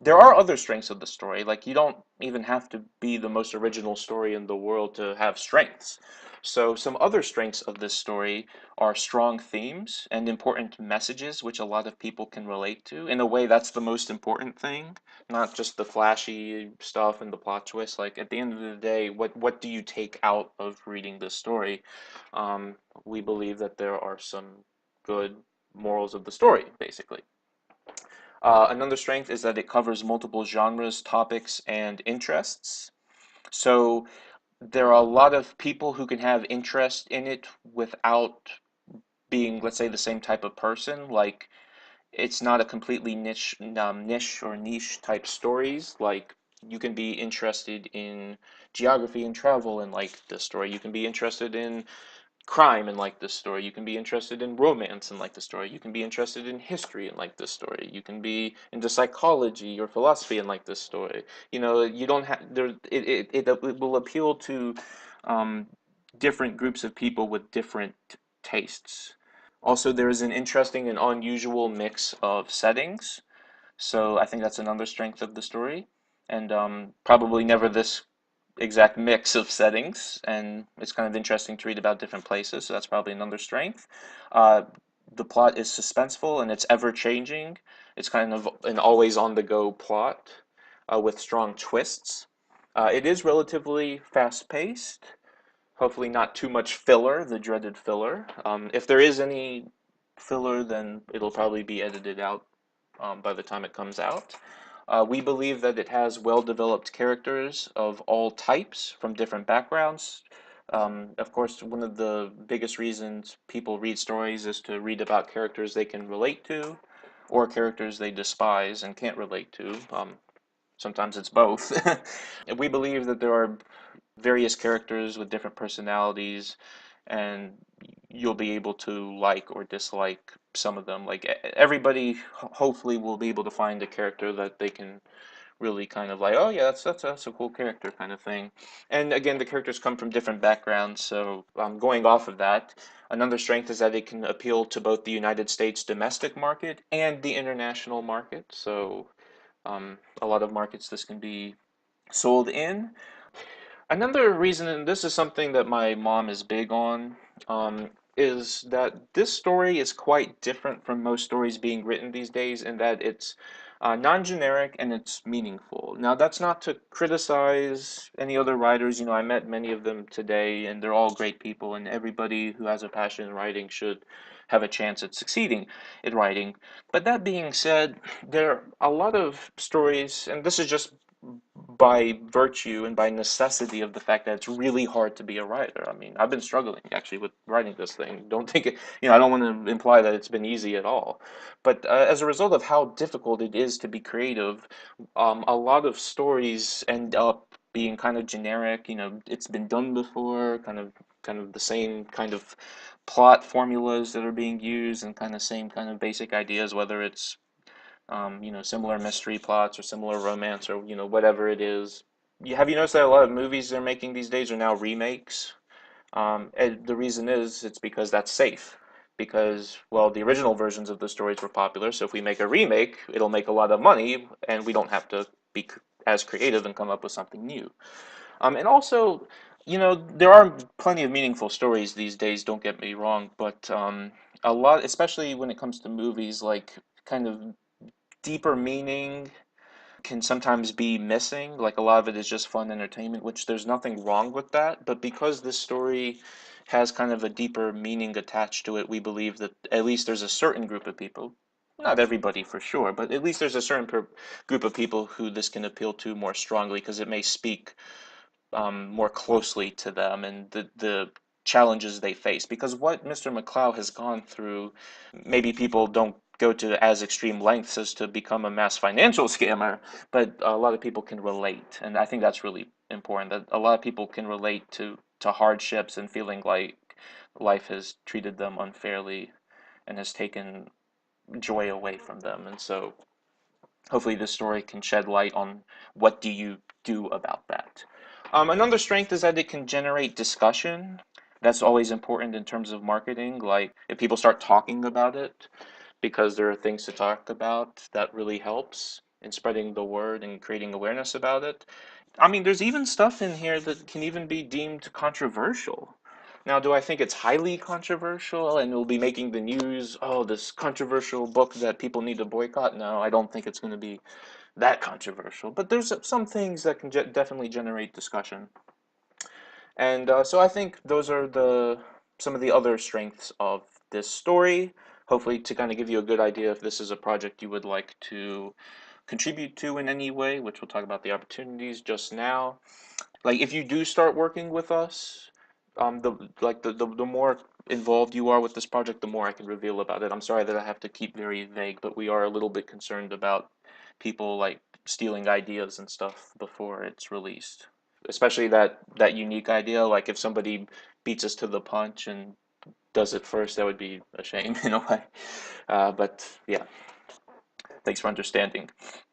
There are other strengths of the story. Like you don't even have to be the most original story in the world to have strengths. So some other strengths of this story are strong themes and important messages, which a lot of people can relate to. In a way, that's the most important thing, not just the flashy stuff and the plot twist. Like at the end of the day, what do you take out of reading this story? We believe that there are some good morals of the story, basically. Another strength is that it covers multiple genres, topics, and interests. So there are a lot of people who can have interest in it without being, let's say, the same type of person. Like it's not a completely niche or niche type stories. Like you can be interested in geography and travel and like this story. You can be interested in crime and like this story. You can be interested in romance and like the story. You can be interested in history and like this story. You can be into psychology or philosophy and like this story. You know, you don't have there. It will appeal to um, different groups of people with different tastes. Also, there is an interesting and unusual mix of settings. So I think that's another strength of the story, and probably never this exact mix of settings, and it's kind of interesting to read about different places, so that's probably another strength. Uh, the plot is suspenseful and it's ever changing. It's kind of an always on the go plot with strong twists. It is relatively fast paced. Hopefully, not too much filler, the dreaded filler. If there is any filler, then it'll probably be edited out by the time it comes out. We believe that it has well-developed characters of all types from different backgrounds. Of course, one of the biggest reasons people read stories is to read about characters they can relate to, or characters they despise and can't relate to. Sometimes it's both. We believe that there are various characters with different personalities, and you'll be able to like or dislike some of them. Like everybody, hopefully, will be able to find a character that they can really kind of like, oh yeah, that's a cool character kind of thing. And again, the characters come from different backgrounds, so going off of that, another strength is that it can appeal to both the United States domestic market and the international market. So a lot of markets this can be sold in. Another reason, and this is something that my mom is big on, is that this story is quite different from most stories being written these days in that it's non-generic and it's meaningful. Now, that's not to criticize any other writers. You know, I met many of them today, and they're all great people, and everybody who has a passion in writing should have a chance at succeeding in writing. But that being said, there are a lot of stories, and this is just by virtue and by necessity of the fact that it's really hard to be a writer. I mean, I've been struggling actually with writing this thing. Don't think it, I don't want to imply that it's been easy at all. But as a result of how difficult it is to be creative, a lot of stories end up being kind of generic. You know, it's been done before, kind of the same kind of plot formulas that are being used and kind of same kind of basic ideas, whether it's similar mystery plots or similar romance or whatever it is. Have you noticed that a lot of movies they're making these days are now remakes? And the reason is it's because that's safe. Because, well, the original versions of the stories were popular, so if we make a remake, it'll make a lot of money, and we don't have to be as creative and come up with something new. And also, there are plenty of meaningful stories these days, don't get me wrong, but a lot, especially when it comes to movies, like kind of deeper meaning can sometimes be missing. Like a lot of it is just fun entertainment, which there's nothing wrong with that. But because this story has kind of a deeper meaning attached to it, we believe that at least there's a certain group of people, not everybody for sure, but at least there's a certain group of people who this can appeal to more strongly because it may speak more closely to them and the challenges they face. Because what Mr. McCloud has gone through, maybe people don't go to as extreme lengths as to become a mass financial scammer, but a lot of people can relate, and I think that's really important. That a lot of people can relate to hardships and feeling like life has treated them unfairly and has taken joy away from them, and so hopefully this story can shed light on what do you do about that. Another strength is that it can generate discussion. That's always important in terms of marketing. Like if people start talking about it because there are things to talk about, that really helps in spreading the word and creating awareness about it. I mean, there's even stuff in here that can even be deemed controversial. Now, do I think it's highly controversial and will be making the news? Oh, this controversial book that people need to boycott? No, I don't think it's going to be that controversial. But there's some things that can definitely generate discussion. And so I think those are some of the other strengths of this story. Hopefully, to kind of give you a good idea if this is a project you would like to contribute to in any way, which we'll talk about the opportunities just now. Like if you do start working with us, the more involved you are with this project, the more I can reveal about it. I'm sorry that I have to keep very vague, but we are a little bit concerned about people like stealing ideas and stuff before it's released. Especially that unique idea, like if somebody beats us to the punch and does it first, that would be a shame in a way. But yeah, thanks for understanding.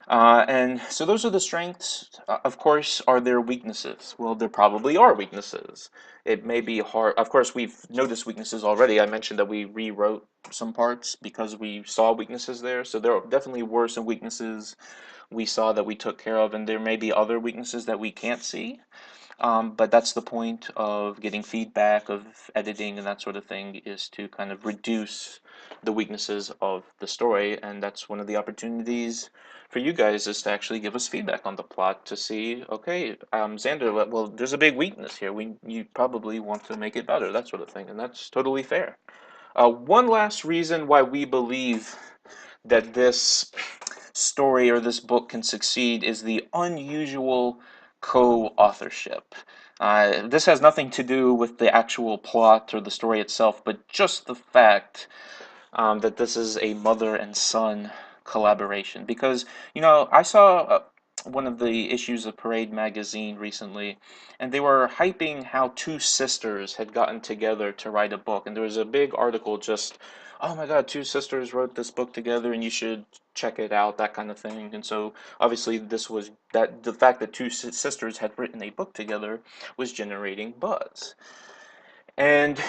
And so those are the strengths. Of course, are there weaknesses? Well, there probably are weaknesses. It may be hard. Of course, we've noticed weaknesses already. I mentioned that we rewrote some parts because we saw weaknesses there. So there definitely were some weaknesses we saw that we took care of, and there may be other weaknesses that we can't see. But that's the point of getting feedback, of editing, and that sort of thing, is to kind of reduce the weaknesses of the story. And that's one of the opportunities for you guys, is to actually give us feedback on the plot to see, okay, Xander, well, there's a big weakness here. You probably want to make it better, that sort of thing, and that's totally fair. One last reason why we believe that this story or this book can succeed is the unusual co-authorship. This has nothing to do with the actual plot or the story itself, but just the fact that this is a mother and son collaboration. Because, I saw one of the issues of Parade magazine recently, and they were hyping how two sisters had gotten together to write a book. And there was a big article just, oh my God, two sisters wrote this book together and you should check it out, that kind of thing. And so obviously this was that the fact that two sisters had written a book together was generating buzz. And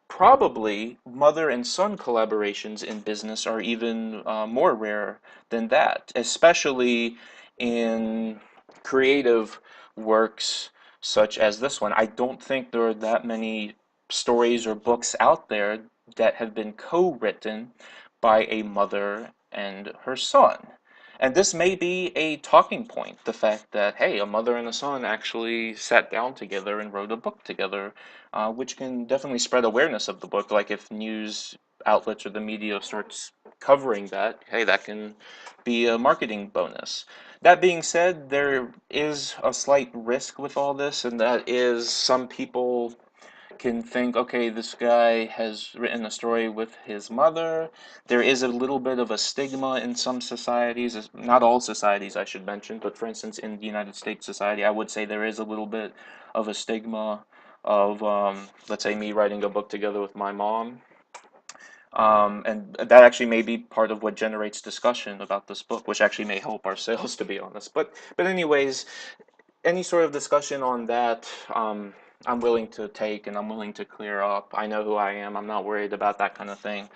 probably mother and son collaborations in business are even more rare than that, especially in creative works such as this one. I don't think there are that many stories or books out there that have been co-written by a mother and her son. And this may be a talking point, the fact that, hey, a mother and a son actually sat down together and wrote a book together, which can definitely spread awareness of the book. Like if news outlets or the media starts covering that, hey, that can be a marketing bonus. That being said, there is a slight risk with all this, and that is some people can think, okay, this guy has written a story with his mother. There is a little bit of a stigma in some societies, not all societies, I should mention, but for instance, in the United States society, I would say there is a little bit of a stigma of, let's say, me writing a book together with my mom. And that actually may be part of what generates discussion about this book, which actually may help our sales, to be honest. But anyways, any sort of discussion on that, I'm willing to take and I'm willing to clear up. I know who I am. I'm not worried about that kind of thing.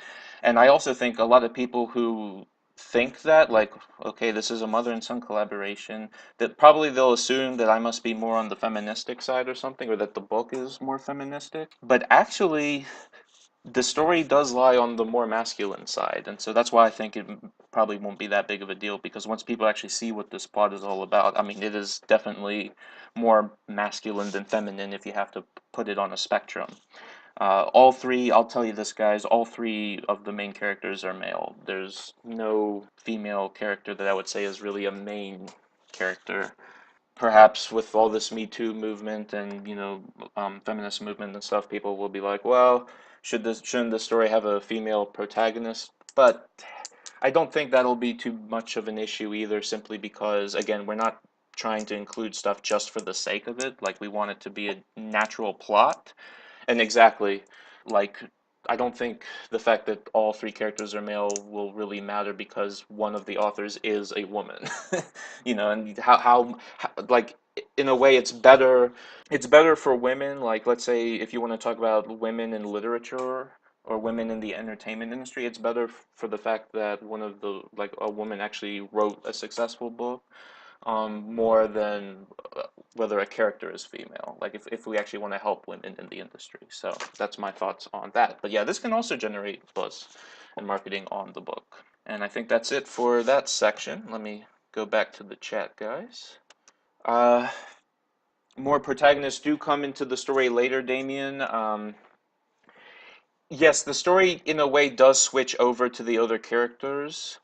And I also think a lot of people who think that, like, okay, this is a mother and son collaboration, that probably they'll assume that I must be more on the feministic side or something, or that the book is more feministic. But actually, the story does lie on the more masculine side, and so that's why I think it probably won't be that big of a deal, because once people actually see what this plot is all about, I mean, it is definitely more masculine than feminine if you have to put it on a spectrum. All three, I'll tell you this, guys, all three of the main characters are male. There's no female character that I would say is really a main character. Perhaps with all this Me Too movement and feminist movement and stuff, people will be like, well, shouldn't this story have a female protagonist? But I don't think that'll be too much of an issue either, simply because, again, we're not trying to include stuff just for the sake of it. Like, we want it to be a natural plot. And exactly, like, I don't think the fact that all three characters are male will really matter because one of the authors is a woman. And like, in a way, it's better for women. Like, let's say if you want to talk about women in literature or women in the entertainment industry, it's better for the fact that like, a woman actually wrote a successful book, more than whether a character is female. Like, if we actually want to help women in the industry. So that's my thoughts on that. But yeah, this can also generate buzz and marketing on the book. And I think that's it for that section. Let me go back to the chat, guys. Uh, More protagonists do come into the story later, Damien. Yes, the story in a way does switch over to the other characters.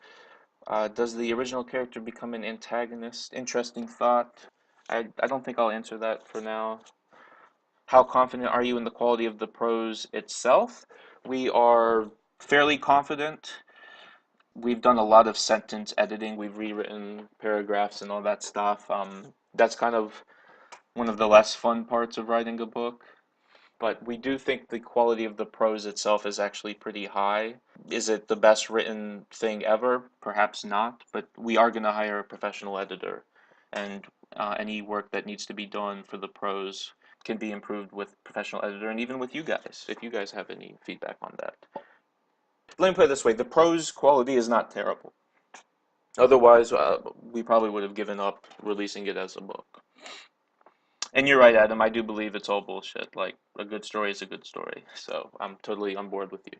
Does the original character become an antagonist? Interesting thought. I don't think I'll answer that for now. How confident are you in the quality of the prose itself? We are fairly confident. We've done a lot of sentence editing. We've rewritten paragraphs and all that stuff. That's kind of one of the less fun parts of writing a book. But we do think the quality of the prose itself is actually pretty high. Is it the best written thing ever? Perhaps not, but we are going to hire a professional editor, and any work that needs to be done for the prose can be improved with professional editor, and even with you guys, if you guys have any feedback on that. Let me put it this way, the prose quality is not terrible. Otherwise, we probably would have given up releasing it as a book. And you're right, Adam. I do believe it's all bullshit. Like, a good story is a good story. So I'm totally on board with you.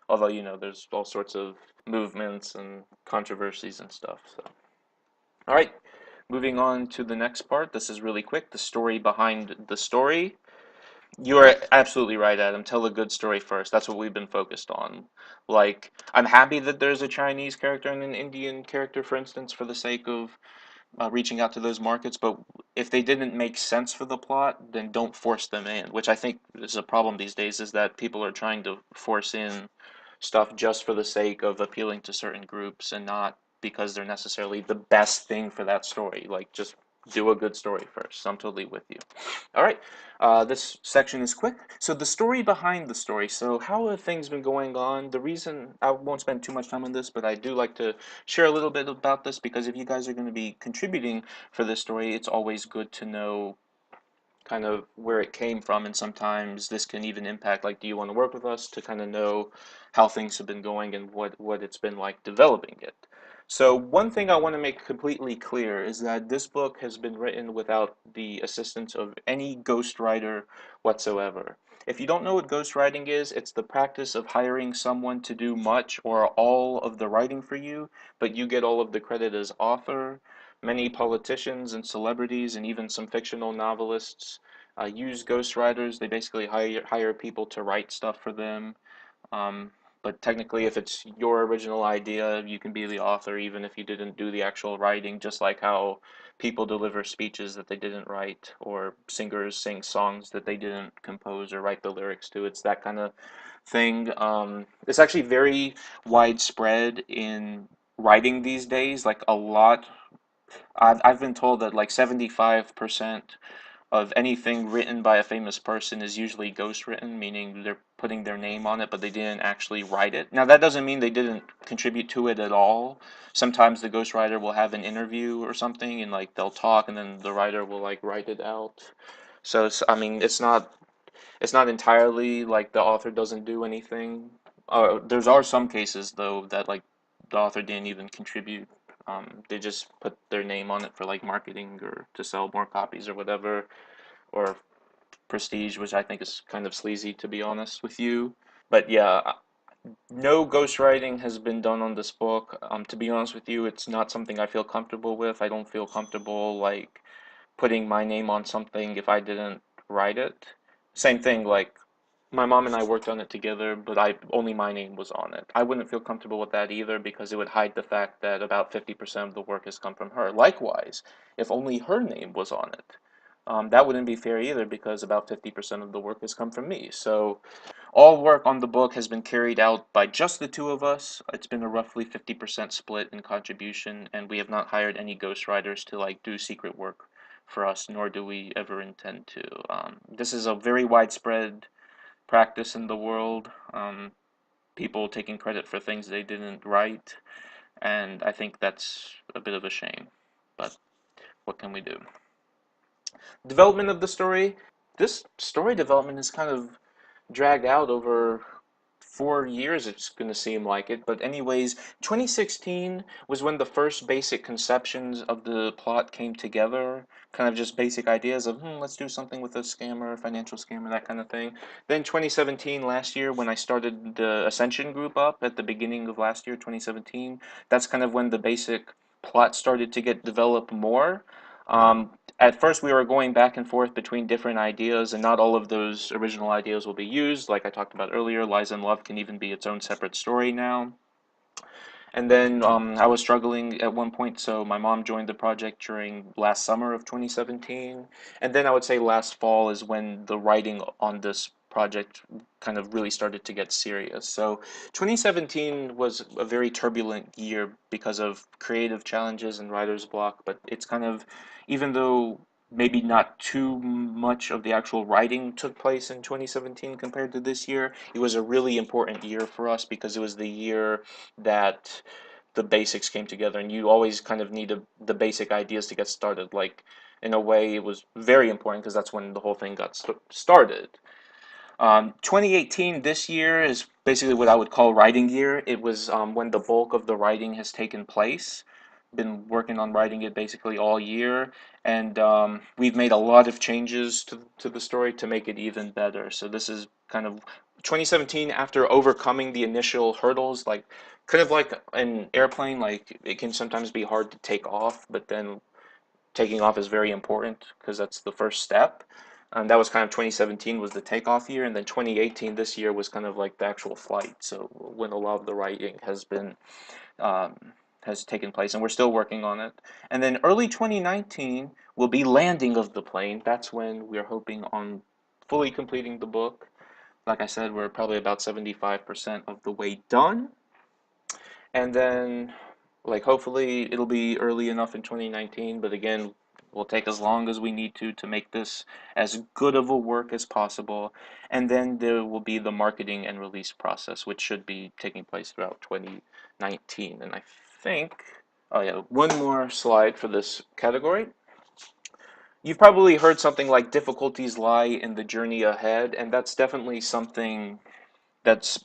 Although, there's all sorts of movements and controversies and stuff. So, all right, moving on to the next part. This is really quick. The story behind the story. You are absolutely right, Adam. Tell a good story first. That's what we've been focused on. Like, I'm happy that there's a Chinese character and an Indian character, for instance, for the sake of reaching out to those markets, but if they didn't make sense for the plot, then don't force them in, which I think is a problem these days, is that people are trying to force in stuff just for the sake of appealing to certain groups and not because they're necessarily the best thing for that story. Like, just do a good story first. So I'm totally with you. All right, this section is quick. So the story behind the story. So how have things been going on? The reason I won't spend too much time on this, but I do like to share a little bit about this because if you guys are going to be contributing for this story, it's always good to know kind of where it came from, and sometimes this can even impact, like, do you want to work with us, to kind of know how things have been going and what it's been like developing it. So one thing I want to make completely clear is that this book has been written without the assistance of any ghostwriter whatsoever. If you don't know what ghostwriting is, it's the practice of hiring someone to do much or all of the writing for you, but you get all of the credit as author. Many politicians and celebrities and even some fictional novelists use ghostwriters. They basically hire people to write stuff for them. Um, but technically, if it's your original idea, you can be the author even if you didn't do the actual writing, just like how people deliver speeches that they didn't write, or singers sing songs that they didn't compose or write the lyrics to. It's that kind of thing. It's actually very widespread in writing these days. Like, a lot. I've been told that like 75% of anything written by a famous person is usually ghostwritten, meaning they're putting their name on it, but they didn't actually write it. Now, that doesn't mean they didn't contribute to it at all. Sometimes the ghostwriter will have an interview or something, and like they'll talk, and then the writer will like write it out. So I mean, it's not entirely like the author doesn't do anything. There's are some cases though that like the author didn't even contribute. They just put their name on it for like marketing or to sell more copies or whatever, or prestige, which I think is kind of sleazy to be honest with you. But yeah, no ghostwriting has been done on this book. To be honest with you, it's not something I feel comfortable with. I don't feel comfortable like putting my name on something if I didn't write it. Same thing, like my mom and I worked on it together, but I only my name was on it. I wouldn't feel comfortable with that either because it would hide the fact that about 50% of the work has come from her. Likewise, if only her name was on it, that wouldn't be fair either because about 50% of the work has come from me. So all work on the book has been carried out by just the two of us. It's been a roughly 50% split in contribution, and we have not hired any ghostwriters to like do secret work for us, nor do we ever intend to. This is a very widespread practice in the world. People taking credit for things they didn't write, and I think that's a bit of a shame. But what can we do? Development of the story. This story development is kind of dragged out over 4 years, it's going to seem like it. But anyways, 2016 was when the first basic conceptions of the plot came together. Kind of just basic ideas of, let's do something with a scammer, financial scammer, that kind of thing. Then 2017, last year, when I started the Ascension group up at the beginning of last year, 2017, that's kind of when the basic plot started to get developed more. At first, we were going back and forth between different ideas, and not all of those original ideas will be used. Like I talked about earlier, Lies and Love can even be its own separate story now. And then I was struggling at one point, so my mom joined the project during last summer of 2017. And then I would say last fall is when the writing on this project kind of really started to get serious. So 2017 was a very turbulent year because of creative challenges and writer's block, but it's kind of, even though maybe not too much of the actual writing took place in 2017 compared to this year, it was a really important year for us because it was the year that the basics came together, and you always kind of need the basic ideas to get started. Like, in a way, it was very important because that's when the whole thing got started. 2018, this year, is basically what I would call writing year. It was when the bulk of the writing has taken place. been working on writing it basically all year, and we've made a lot of changes to the story to make it even better. So this is kind of 2017 after overcoming the initial hurdles, like kind of like an airplane, like it can sometimes be hard to take off, but then taking off is very important because that's the first step. And that was kind of 2017 was the takeoff year, and then 2018 this year was kind of like the actual flight. So when a lot of the writing um, has taken place, and we're still working on it. And then early 2019 will be landing of the plane. That's when we're hoping on fully completing the book. Like I said, we're probably about 75% of the way done. And then, like, hopefully it'll be early enough in 2019, but again, we'll take as long as we need to make this as good of a work as possible. And then there will be the marketing and release process, which should be taking place throughout 2019. And I think, oh yeah, one more slide for this category. You've probably heard something like difficulties lie in the journey ahead, and that's definitely something that's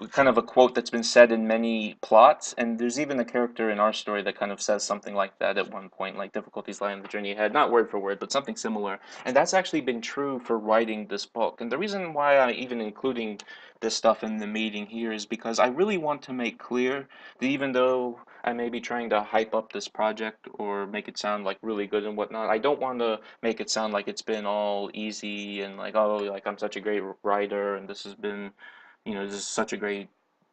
kind of a quote that's been said in many plots, and there's even a character in our story that kind of says something like that at one point, like difficulties lie in the journey ahead, not word for word, but something similar. And that's actually been true for writing this book. And the reason why I'm even including this stuff in the meeting here is because I really want to make clear that even though I may be trying to hype up this project or make it sound like really good and whatnot, I don't want to make it sound like it's been all easy and like, oh, like I'm such a great writer and this has been, this is such a great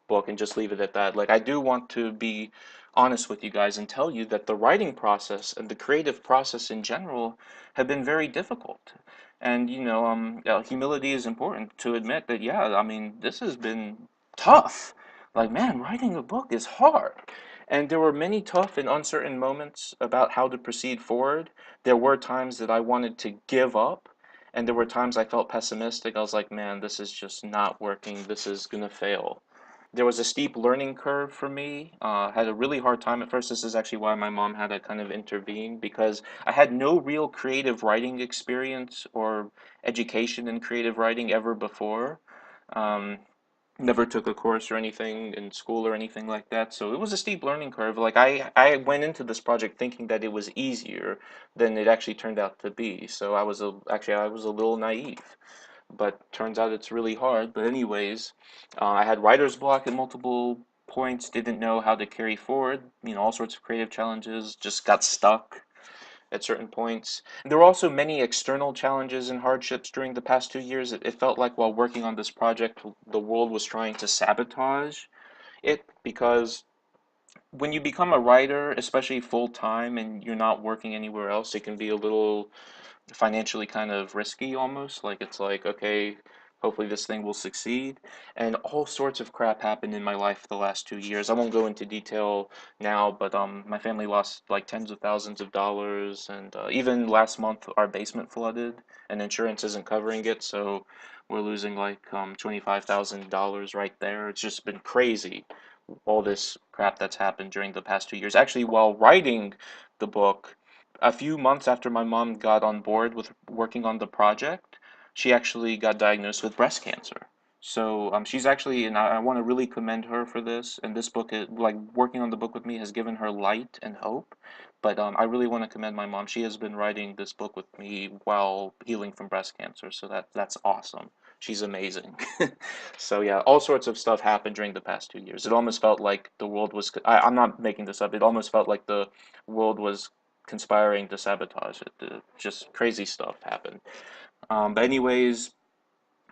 book, and just leave it at that. Like, I do want to be honest with you guys and tell you that the writing process and the creative process in general have been very difficult. And, humility is important to admit that, yeah, I mean, this has been tough. Like, man, writing a book is hard. And there were many tough and uncertain moments about how to proceed forward. There were times that I wanted to give up, and there were times I felt pessimistic. I was like, man, this is just not working. This is gonna fail. There was a steep learning curve for me. I had a really hard time at first. This is actually why my mom had to kind of intervene because I had no real creative writing experience or education in creative writing ever before. Um, Never took a course or anything in school or anything like that. So it was a steep learning curve. Like I went into this project thinking that it was easier than it actually turned out to be. So I was a little naive, but turns out it's really hard. But anyways, I had writer's block at multiple points, didn't know how to carry forward, all sorts of creative challenges, just got stuck at certain points. And there were also many external challenges and hardships during the past 2 years. It felt like while working on this project, the world was trying to sabotage it because when you become a writer, especially full time, and you're not working anywhere else, it can be a little financially kind of risky almost. Like it's like, okay, hopefully this thing will succeed. And all sorts of crap happened in my life the last 2 years. I won't go into detail now, but my family lost like tens of thousands of dollars, and even last month our basement flooded, and insurance isn't covering it, so we're losing like $25,000 right there. It's just been crazy, all this crap that's happened during the past 2 years. Actually, while writing the book, a few months after my mom got on board with working on the project, she actually got diagnosed with breast cancer. So she's actually, and I want to really commend her for this. And this book, like working on the book with me, has given her light and hope. But I really want to commend my mom. She has been writing this book with me while healing from breast cancer. So that's awesome. She's amazing. So yeah, all sorts of stuff happened during the past 2 years. It almost felt like the world was, I'm not making this up. It almost felt like the world was conspiring to sabotage it. Just crazy stuff happened. But anyways,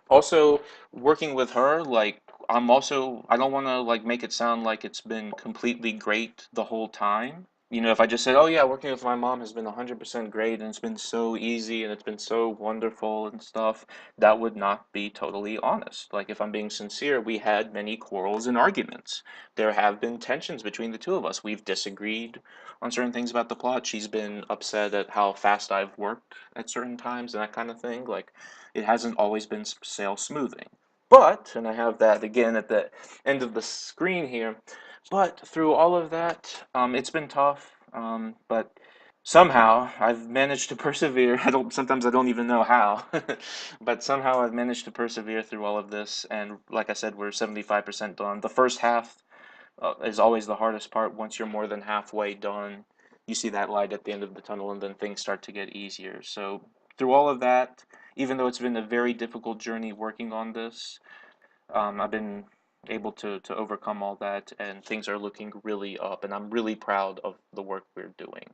also working with her, like I don't want to like make it sound like it's been completely great the whole time. If I just said, "Oh yeah, working with my mom has been 100% great and it's been so easy and it's been so wonderful and stuff," that would not be totally honest. Like if I'm being sincere, we had many quarrels and arguments. There have been tensions between the two of us. We've disagreed on certain things about the plot. She's been upset at how fast I've worked at certain times and that kind of thing. Like it hasn't always been sail smoothing. But, and I have that again at the end of the screen here, but through all of that, it's been tough, but somehow I've managed to persevere. Sometimes I don't even know how, but somehow I've managed to persevere through all of this. And like I said, we're 75% done. The first half is always the hardest part once you're more than halfway done. you see that light at the end of the tunnel, and then things start to get easier. So through all of that, even though it's been a very difficult journey working on this, I've been able to overcome all that, and things are looking really up, and I'm really proud of the work we're doing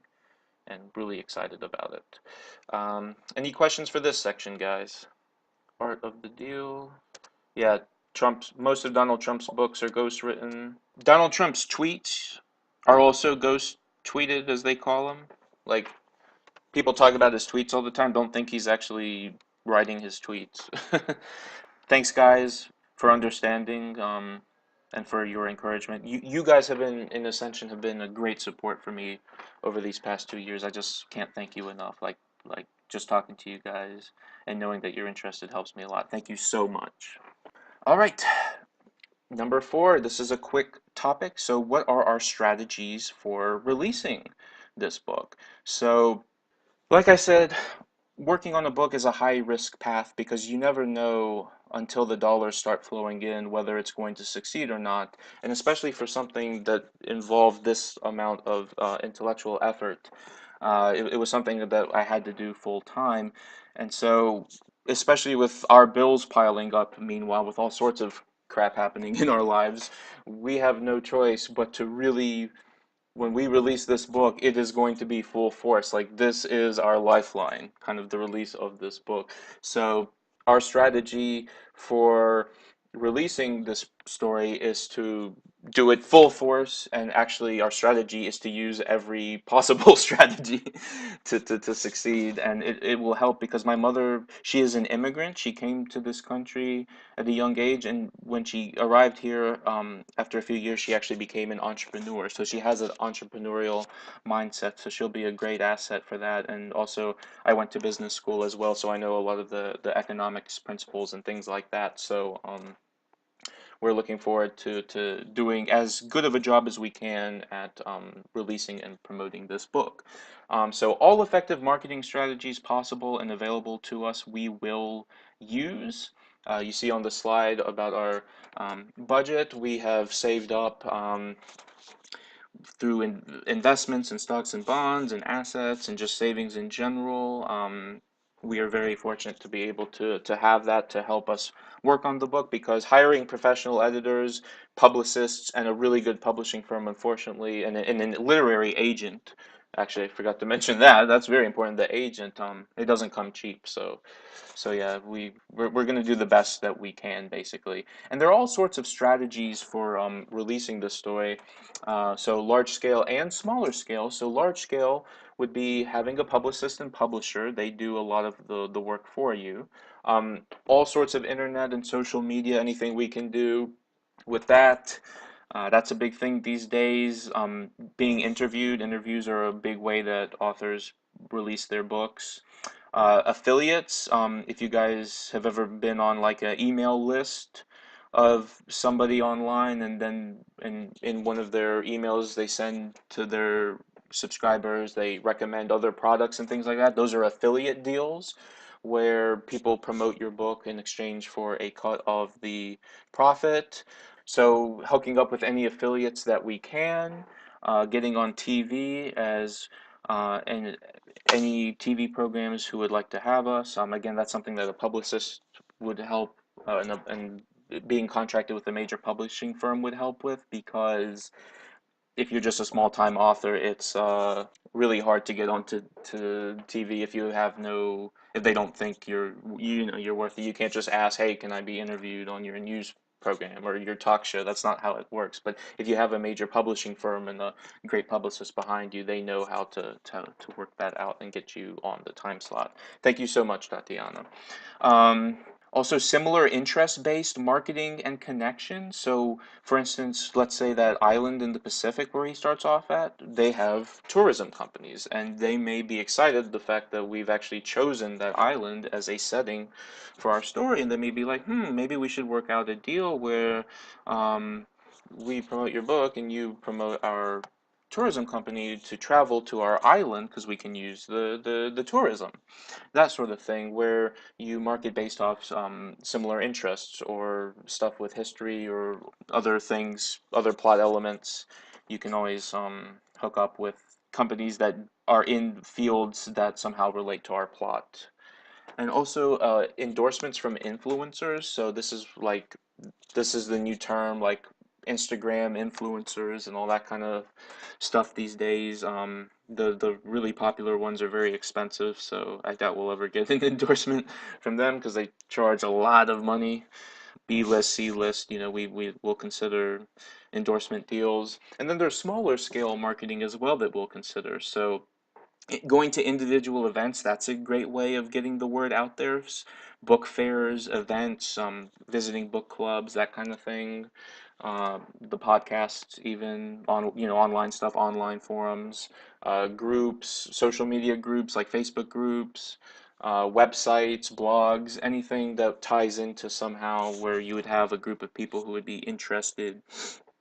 and really excited about it. Any questions for this section, guys? Part of the deal. Yeah, most of Donald Trump's books are ghost written. Donald Trump's tweets are also ghost tweeted, as they call them. Like, people talk about his tweets all the time, don't think he's actually writing his tweets. Thanks, guys, for understanding, and for your encouragement. You guys have been in Ascension have been a great support for me over these past 2 years. I just can't thank you enough. Like just talking to you guys and knowing that you're interested helps me a lot. Thank you so much. All right, number 4. This is a quick topic. So, what are our strategies for releasing this book? So, like I said, working on a book is a high risk path because you never know until the dollars start flowing in whether it's going to succeed or not. And especially for something that involved this amount of intellectual effort, it was something that I had to do full time. And so, especially with our bills piling up, meanwhile, with all sorts of crap happening in our lives, we have no choice but to really, when we release this book, it is going to be full force. Like, this is our lifeline, kind of the release of this book. So our strategy for releasing this story is to do it full force, and actually our strategy is to use every possible strategy to succeed. And it will help because my mother, she is an immigrant. She came to this country at a young age, and when she arrived here, after a few years, she actually became an entrepreneur. So she has an entrepreneurial mindset, so she'll be a great asset for that. And also, I went to business school as well, so I know a lot of the economics principles and things like that. So we're looking forward to doing as good of a job as we can at releasing and promoting this book. So all effective marketing strategies possible and available to us, we will use. You see on the slide about our budget, we have saved up through investments in stocks and bonds and assets and just savings in general. We are very fortunate to be able to have that to help us work on the book, because hiring professional editors, publicists, and a really good publishing firm, unfortunately, and a literary agent. Actually, I forgot to mention that. That's very important. The agent, it doesn't come cheap. So yeah, we're going to do the best that we can, basically. And there are all sorts of strategies for releasing this story. So large scale and smaller scale. So large scale would be having a publicist and publisher. They do a lot of the work for you. All sorts of internet and social media, anything we can do with that. That's a big thing these days. Being interviewed, interviews are a big way that authors release their books. Affiliates, if you guys have ever been on like an email list of somebody online, and then in one of their emails they send to their subscribers, they recommend other products and things like that. Those are affiliate deals where people promote your book in exchange for a cut of the profit. So hooking up with any affiliates that we can, getting on TV as and any TV programs who would like to have us. Again, that's something that a publicist would help, and being contracted with a major publishing firm would help with, because if you're just a small time author, it's really hard to get onto TV if you have no, if they don't think you're worth it. You can't just ask, hey, can I be interviewed on your news program or your talk show? That's not how it works. But if you have a major publishing firm and a great publicist behind you, they know how to work that out and get you on the time slot. Thank you so much, Tatiana. Um, Also, similar interest-based marketing and connection. So, for instance, let's say that island in the Pacific where he starts off at, they have tourism companies, and they may be excited the fact that we've actually chosen that island as a setting for our story, and they may be like, maybe we should work out a deal where um, we promote your book and you promote our tourism company to travel to our island because we can use the tourism, that sort of thing, where you market based off similar interests or stuff with history or other things, other plot elements. You can always hook up with companies that are in fields that somehow relate to our plot. And also endorsements from influencers. So this is the new term, like Instagram influencers and all that kind of stuff these days. The really popular ones are very expensive, so I doubt we'll ever get an endorsement from them because they charge a lot of money. B list, C list, we will consider endorsement deals. And then there's smaller scale marketing as well that we'll consider. So going to individual events, that's a great way of getting the word out there. Book fairs, events, visiting book clubs, that kind of thing. The podcasts, even on online stuff, online forums, groups, social media groups like Facebook groups, websites, blogs, anything that ties into somehow where you would have a group of people who would be interested,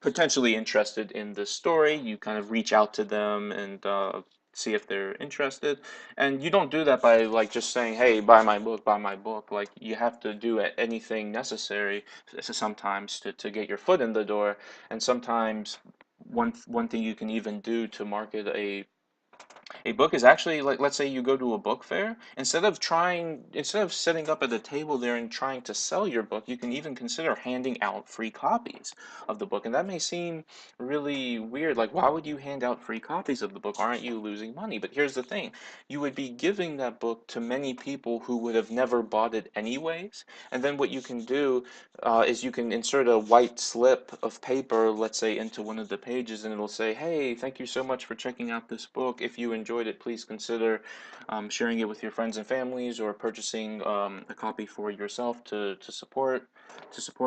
potentially interested in this story. You kind of reach out to them and see if they're interested. And you don't do that by like just saying, "Hey, buy my book, buy my book." Like you have to do anything necessary sometimes to get your foot in the door. And sometimes one thing you can even do to market a book is actually, like, let's say you go to a book fair, instead of sitting up at the table there and trying to sell your book, you can even consider handing out free copies of the book. And that may seem really weird, like why would you hand out free copies of the book? Aren't you losing money? But here's the thing, you would be giving that book to many people who would have never bought it anyways. And then what you can do is you can insert a white slip of paper, let's say, into one of the pages, and it'll say, "Hey, thank you so much for checking out this book. If you enjoyed it, please consider sharing it with your friends and families, or purchasing a copy for yourself to support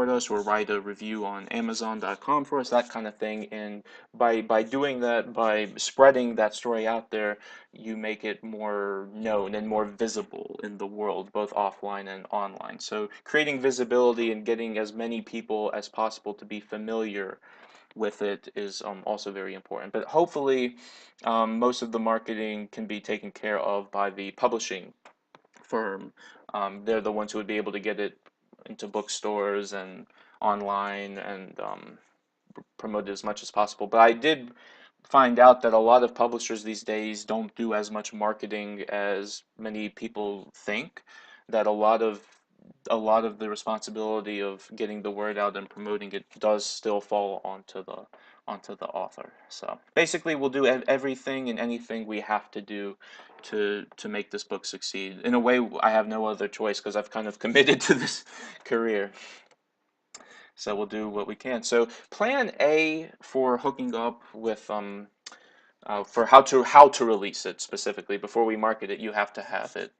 us, or write a review on Amazon.com for us," that kind of thing. And by doing that, by spreading that story out there, you make it more known and more visible in the world, both offline and online. So creating visibility and getting as many people as possible to be familiar with it is also very important. But hopefully, most of the marketing can be taken care of by the publishing firm. They're the ones who would be able to get it into bookstores and online and promote it as much as possible. But I did find out that a lot of publishers these days don't do as much marketing as many people think. That a lot of the responsibility of getting the word out and promoting it does still fall onto the author. So basically, we'll do everything and anything we have to do to make this book succeed. In a way, I have no other choice because I've kind of committed to this career. So we'll do what we can. So plan A for hooking up with for how to release it specifically before we market it, you have to have it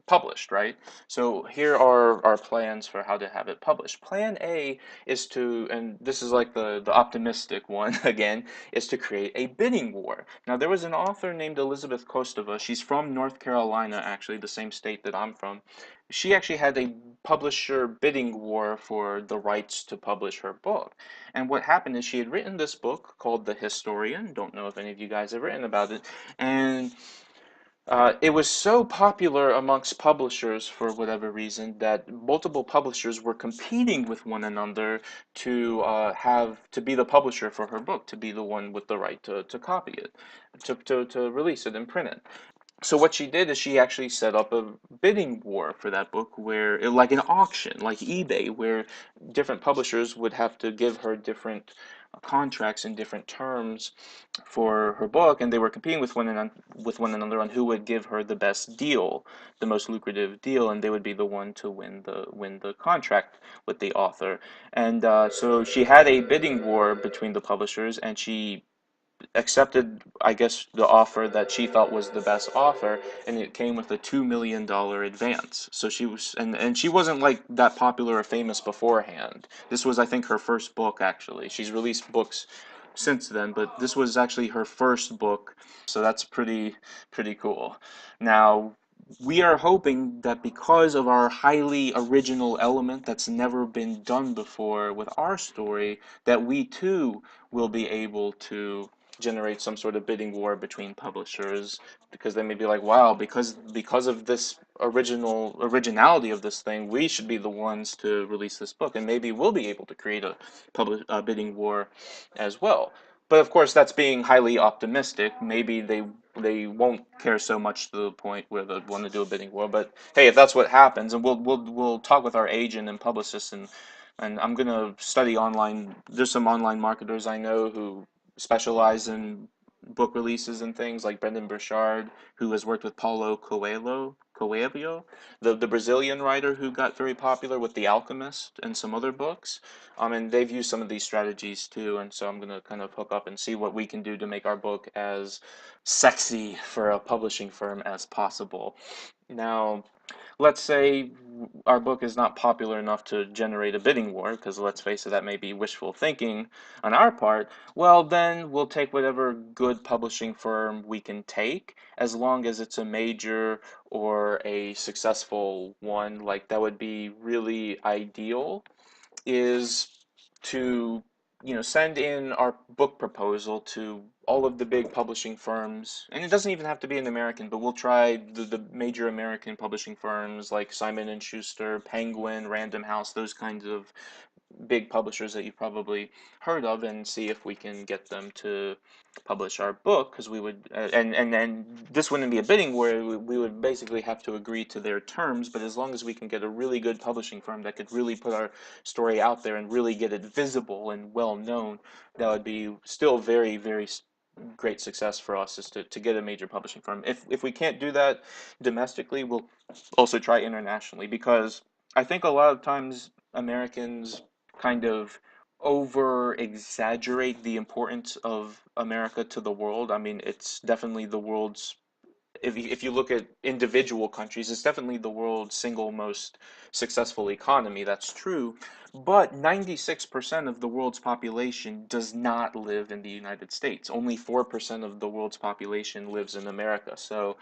published, right? So here are our plans for how to have it published. Plan A is to, and this is like the optimistic one again, is to create a bidding war. Now there was an author named Elizabeth Kostova. She's from North Carolina, actually, the same state that I'm from. She actually had a publisher bidding war for the rights to publish her book. And what happened is she had written this book called The Historian. Don't know if any of you guys have written about it. And it was so popular amongst publishers for whatever reason that multiple publishers were competing with one another to be the publisher for her book, to be the one with the right to copy it, to release it and print it. So what she did is she actually set up a bidding war for that book, like an auction, like eBay, where different publishers would have to give her different contracts and different terms for her book, and they were competing with one another on who would give her the best deal, the most lucrative deal, and they would be the one to win the contract with the author. And so she had a bidding war between the publishers, and she accepted, I guess, the offer that she thought was the best offer, and it came with a $2 million advance. So she was, and she wasn't like that popular or famous beforehand. This was, I think, her first book actually. She's released books since then, but this was actually her first book, so that's pretty cool. Now, we are hoping that because of our highly original element that's never been done before with our story, that we too will be able to generate some sort of bidding war between publishers, because they may be like, wow, because of this originality of this thing, we should be the ones to release this book, and maybe we'll be able to create a bidding war as well. But of course, that's being highly optimistic. Maybe they won't care so much to the point where they want to do a bidding war. But hey, if that's what happens, and we'll talk with our agent and publicist, and I'm gonna study online. There's some online marketers I know who specialize in book releases and things, like Brendan Burchard, who has worked with Paulo Coelho, the Brazilian writer who got very popular with The Alchemist and some other books. And they've used some of these strategies too, and so I'm gonna kind of hook up and see what we can do to make our book as sexy for a publishing firm as possible. Now, let's say our book is not popular enough to generate a bidding war, because let's face it, that may be wishful thinking on our part. Well, then we'll take whatever good publishing firm we can take, as long as it's a major or a successful one. Like, that would be really ideal, is to send in our book proposal to all of the big publishing firms, and it doesn't even have to be an American, but we'll try the major American publishing firms like Simon and Schuster, Penguin, Random House, those kinds of big publishers that you've probably heard of, and see if we can get them to publish our book, because we would and then this wouldn't be a bidding where we would basically have to agree to their terms, but as long as we can get a really good publishing firm that could really put our story out there and really get it visible and well known, that would be still very, very great success for us, is to get a major publishing firm. If we can't do that domestically, we'll also try internationally, because I think a lot of times Americans kind of over exaggerate the importance of America to the world. I mean, it's definitely the world's, if you look at individual countries, it's definitely the world's single most successful economy. That's true. But 96% of the world's population does not live in the United States. Only 4% of the world's population lives in America. So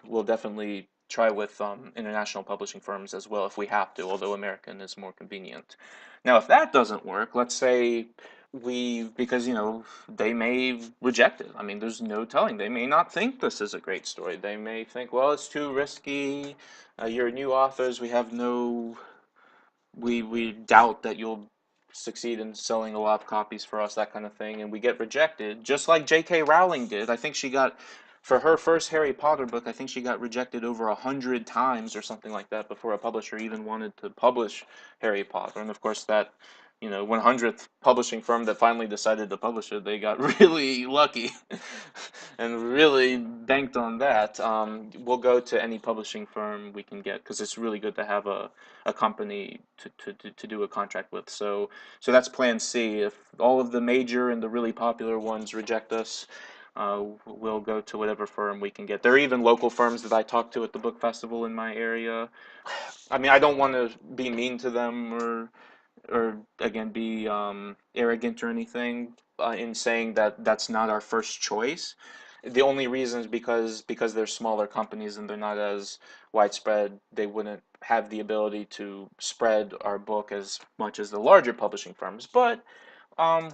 we'll definitely try with international publishing firms as well if we have to, although American is more convenient. Now, if that doesn't work, let's say because they may reject it. I mean, there's no telling. They may not think this is a great story. They may think, well, it's too risky. You're new authors. We doubt that you'll succeed in selling a lot of copies for us, that kind of thing, and we get rejected, just like J.K. Rowling did. I think she got, for her first Harry Potter book, I think she got rejected over 100 times or something like that before a publisher even wanted to publish Harry Potter. And of course, that 100th publishing firm that finally decided to publish it, they got really lucky and really banked on that. We'll go to any publishing firm we can get, because it's really good to have a company to do a contract with. So that's plan C. If all of the major and the really popular ones reject us, we'll go to whatever firm we can get. There are even local firms that I talk to at the book festival in my area. I mean, I don't want to be mean to them, or again be arrogant or anything in saying that that's not our first choice. The only reason is because they're smaller companies and they're not as widespread. They wouldn't have the ability to spread our book as much as the larger publishing firms. But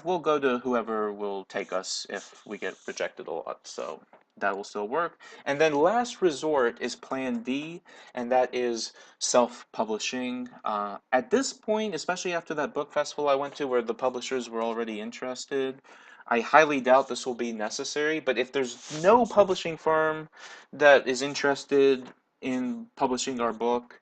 we'll go to whoever will take us if we get rejected a lot. So that will still work. And then last resort is plan D, and that is self-publishing. At this point, especially after that book festival I went to where the publishers were already interested, I highly doubt this will be necessary. But if there's no publishing firm that is interested in publishing our book,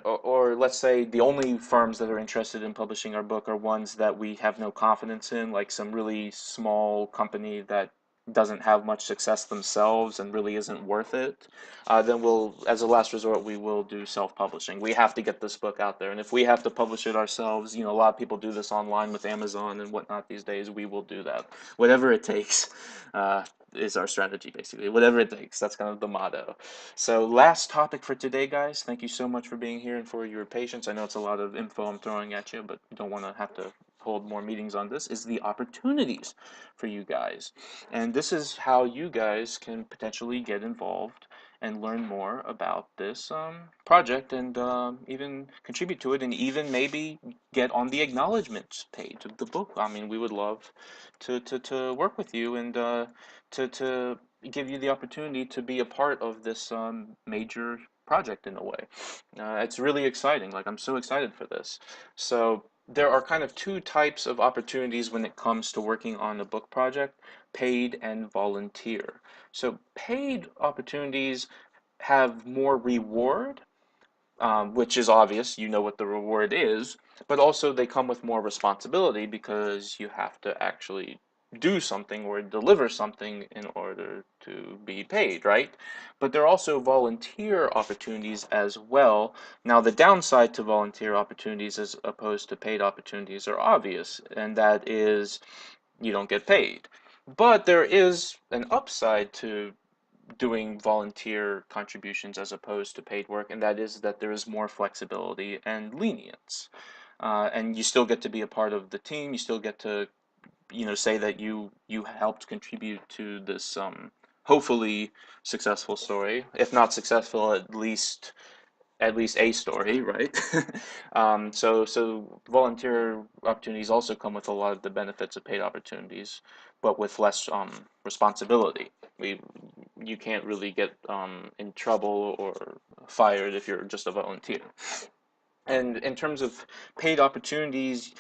or let's say the only firms that are interested in publishing our book are ones that we have no confidence in, like some really small company that doesn't have much success themselves and really isn't worth it, then we'll, as a last resort, we will do self-publishing. We have to get this book out there, and if we have to publish it ourselves, a lot of people do this online with Amazon and whatnot these days. We will do that, whatever it takes. Is our strategy, basically. Whatever it takes. That's kind of the motto. So last topic for today, guys. Thank you so much for being here and for your patience. I know it's a lot of info I'm throwing at you, but you don't want to have to hold more meetings on this, is the opportunities for you guys. And this is how you guys can potentially get involved and learn more about this project, and even contribute to it, and even maybe get on the acknowledgments page of the book. I mean, we would love to work with you, and to give you the opportunity to be a part of this major project in a way. It's really exciting. Like, I'm so excited for this. So there are kind of two types of opportunities when it comes to working on a book project, paid and volunteer. So paid opportunities have more reward, which is obvious, you know what the reward is, but also they come with more responsibility because you have to actually do something or deliver something in order to be paid, right? But there are also volunteer opportunities as well. Now, the downside to volunteer opportunities as opposed to paid opportunities are obvious, and that is you don't get paid. But there is an upside to doing volunteer contributions as opposed to paid work, and that is that there is more flexibility and lenience. And you still get to be a part of the team. You still get to, say that you helped contribute to this hopefully successful story. If not successful, at least a story, right? So volunteer opportunities also come with a lot of the benefits of paid opportunities, but with less responsibility. We You can't really get in trouble or fired if you're just a volunteer. And in terms of paid opportunities,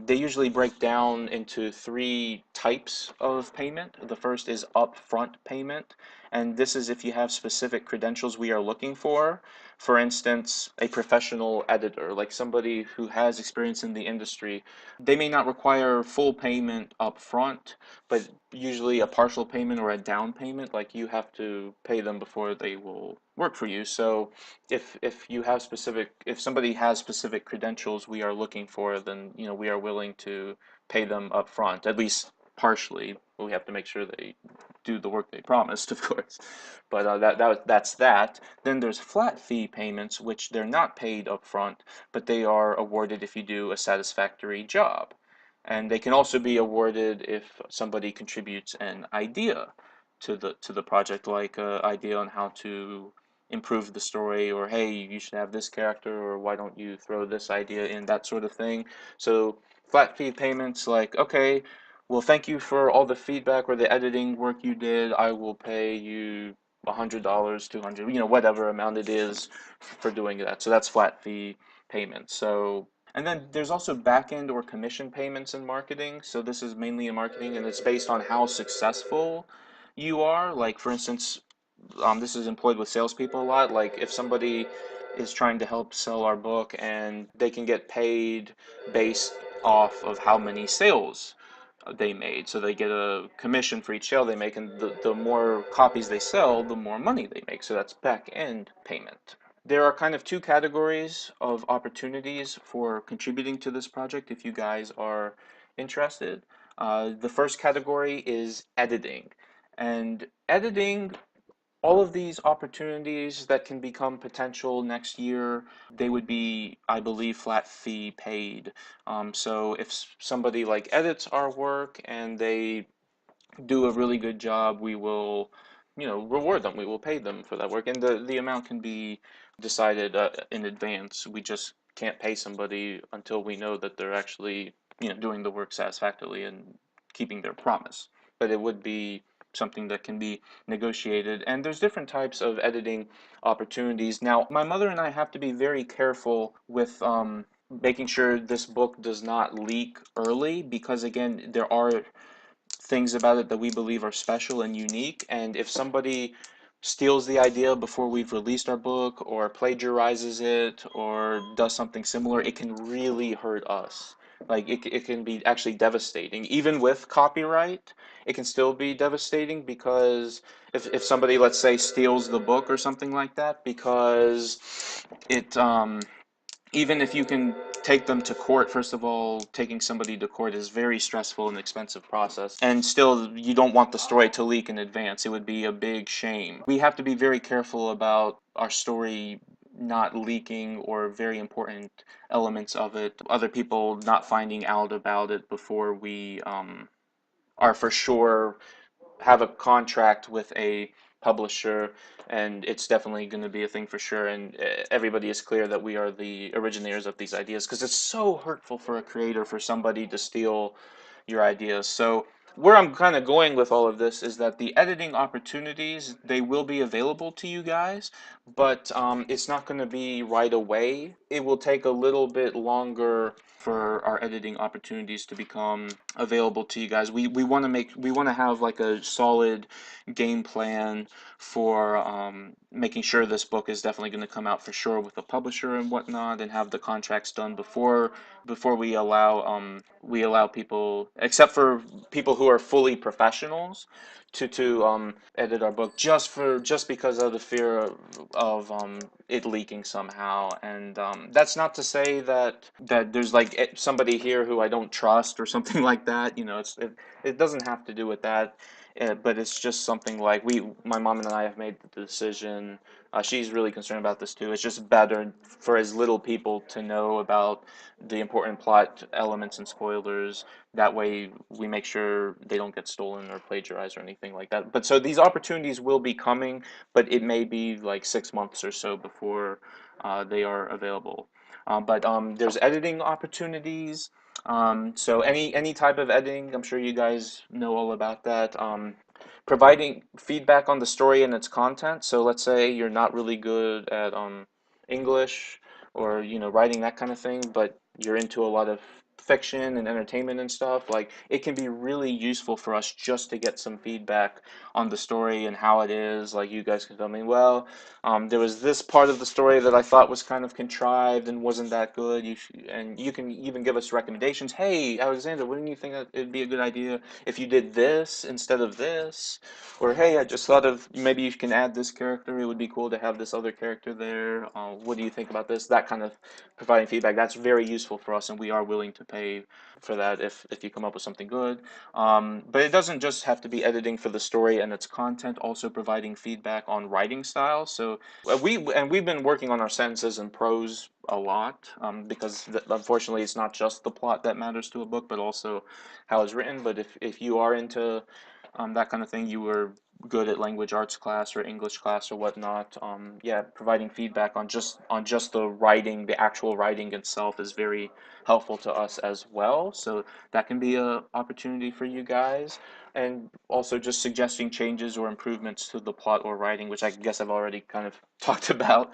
they usually break down into three types of payment. The first is upfront payment, and this is if you have specific credentials we are looking for. For instance, a professional editor, like somebody who has experience in the industry, they may not require full payment upfront, but usually a partial payment or a down payment, like you have to pay them before they will work for you. So if somebody has specific credentials we are looking for, then we are willing to pay them up front, at least partially. But we have to make sure they do the work they promised, of course. But that's that. Then there's flat fee payments, which they're not paid up front, but they are awarded if you do a satisfactory job. And they can also be awarded if somebody contributes an idea to the project, like an idea on how to improve the story, or hey, you should have this character, or why don't you throw this idea in, that sort of thing. So flat fee payments, like, okay, well, thank you for all the feedback or the editing work you did. I will pay you $100, 200, whatever amount it is for doing that. So that's flat fee payments. So, and then there's also back end or commission payments in marketing. So this is mainly in marketing, and it's based on how successful you are. Like, for instance, this is employed with salespeople a lot. Like, if somebody is trying to help sell our book, and they can get paid based off of how many sales they made. So they get a commission for each sale they make, and the more copies they sell, the more money they make. So that's back end payment. There are kind of two categories of opportunities for contributing to this project if you guys are interested. The first category is editing. And editing, all of these opportunities that can become potential next year, they would be, I believe, flat fee paid. So if somebody like edits our work and they do a really good job, we will, reward them. We will pay them for that work, and the amount can be decided in advance. We just can't pay somebody until we know that they're actually, doing the work satisfactorily and keeping their promise. But it would be something that can be negotiated. And there's different types of editing opportunities. Now, my mother and I have to be very careful with making sure this book does not leak early, because again, there are things about it that we believe are special and unique. And if somebody steals the idea before we've released our book, or plagiarizes it, or does something similar, it can really hurt us. Like, it can be actually devastating. Even with copyright, it can still be devastating, because if somebody, let's say, steals the book or something like that, because it even if you can take them to court, first of all, taking somebody to court is very stressful and expensive process. And still, you don't want the story to leak in advance. It would be a big shame. We have to be very careful about our story not leaking, or very important elements of it, other people not finding out about it before we are for sure have a contract with a publisher, and it's definitely going to be a thing for sure, and everybody is clear that we are the originators of these ideas, because it's so hurtful for a creator, for somebody to steal your ideas. So where I'm kind of going with all of this is that the editing opportunities, they will be available to you guys, but it's not going to be right away. It will take a little bit longer for our editing opportunities to become available to you guys. We want to have like a solid game plan for making sure this book is definitely going to come out for sure with the publisher and whatnot, and have the contracts done before we allow people, except for people who are fully professionals, to edit our book, just because of the fear of it leaking somehow. And that's not to say that there's like somebody here who I don't trust or something like that. You know, it doesn't have to do with that. But it's just something like my mom and I have made the decision. She's really concerned about this too. It's just better for as little people to know about the important plot elements and spoilers. That way, we make sure they don't get stolen or plagiarized or anything like that. But so these opportunities will be coming, but it may be like 6 months or so before they are available. But there's editing opportunities. So any type of editing, I'm sure you guys know all about that. Providing feedback on the story and its content. So let's say you're not really good at English, or writing that kind of thing, but you're into a lot of fiction and entertainment and stuff. Like, it can be really useful for us just to get some feedback on the story and how it is. Like, you guys can tell me, well, there was this part of the story that I thought was kind of contrived and wasn't that good. And you can even give us recommendations. Hey, Alexander, wouldn't you think that it'd be a good idea if you did this instead of this? Or, hey, I just thought of, maybe you can add this character. It would be cool to have this other character there. What do you think about this? That kind of providing feedback. That's very useful for us, and we are willing to pay for that if you come up with something good. But it doesn't just have to be editing for the story and its content, also providing feedback on writing style. So we've been working on our sentences and prose a lot, because unfortunately it's not just the plot that matters to a book, but also how it's written. But if you are into that kind of thing, you were good at language arts class or English class or whatnot, yeah, providing feedback on just the writing, the actual writing itself, is very helpful to us as well. So that can be a opportunity for you guys. And also just suggesting changes or improvements to the plot or writing, which I guess I've already kind of talked about.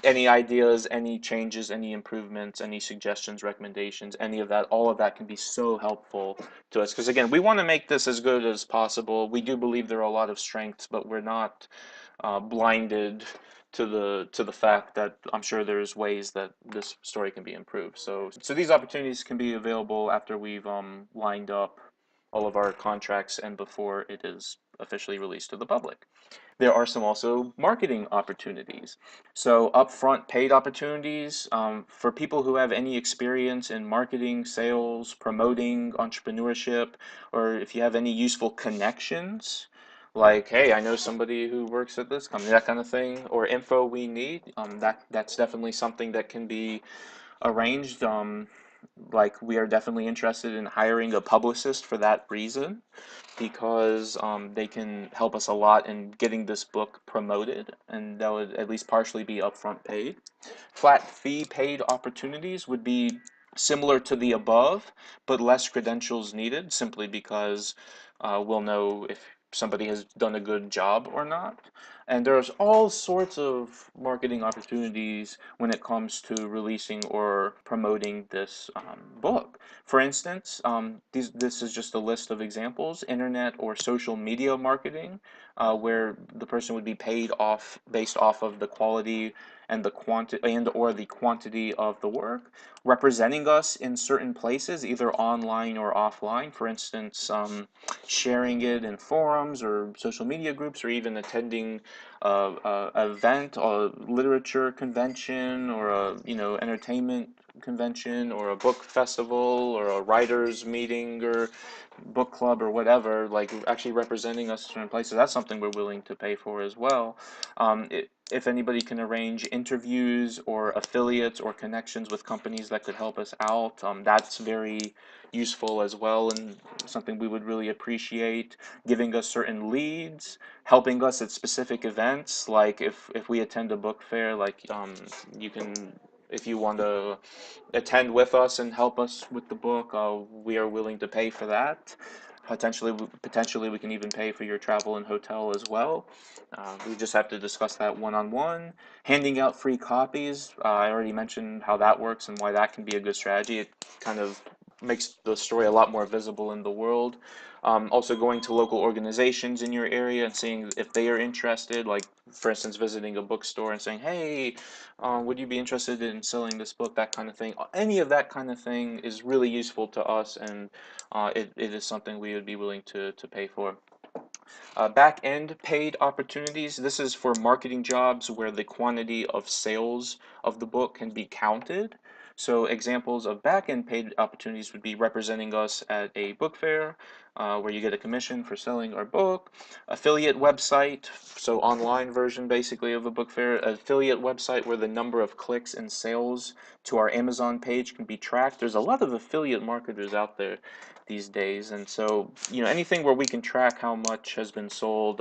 Any ideas, any changes, any improvements, any suggestions, recommendations, any of that, all of that can be so helpful to us. Because again, we want to make this as good as possible. We do believe there are a lot of strengths, but we're not blinded to the fact that I'm sure there's ways that this story can be improved. So these opportunities can be available after we've lined up all of our contracts and before it is officially released to the public. There are some also marketing opportunities. So upfront paid opportunities for people who have any experience in marketing, sales, promoting, entrepreneurship, or if you have any useful connections, like, hey, I know somebody who works at this company, that kind of thing, or info we need, that's definitely something that can be arranged. Like, we are definitely interested in hiring a publicist for that reason, because they can help us a lot in getting this book promoted, and that would at least partially be upfront paid. Flat fee paid opportunities would be similar to the above, but less credentials needed, simply because we'll know if somebody has done a good job or not. And there's all sorts of marketing opportunities when it comes to releasing or promoting this book. For instance, this is just a list of examples: internet or social media marketing, where the person would be paid off based off of the quality and the quantity and or the quantity of the work, representing us in certain places, either online or offline. For instance, sharing it in forums or social media groups, or even attending a event or literature convention, or a entertainment convention, or a book festival, or a writers meeting, or book club, or whatever, like actually representing us in certain places. That's something we're willing to pay for as well. If anybody can arrange interviews or affiliates or connections with companies that could help us out, that's very useful as well, and something we would really appreciate. Giving us certain leads, helping us at specific events, like if we attend a book fair, like you can, if you want to attend with us and help us with the book, we are willing to pay for that. Potentially we can even pay for your travel and hotel as well. We just have to discuss that one-on-one. Handing out free copies, I already mentioned how that works and why that can be a good strategy. It kind of makes the story a lot more visible in the world. Also going to local organizations in your area and seeing if they are interested, like for instance, visiting a bookstore and saying, hey, would you be interested in selling this book, that kind of thing. Any of that kind of thing is really useful to us, and it is something we would be willing to pay for. Back end paid opportunities. This is for marketing jobs where the quantity of sales of the book can be counted. So examples of back end paid opportunities would be representing us at a book fair, where you get a commission for selling our book. Affiliate website, so online version basically of a book fair. Affiliate website where the number of clicks and sales to our Amazon page can be tracked. There's a lot of affiliate marketers out there these days, and so anything where we can track how much has been sold,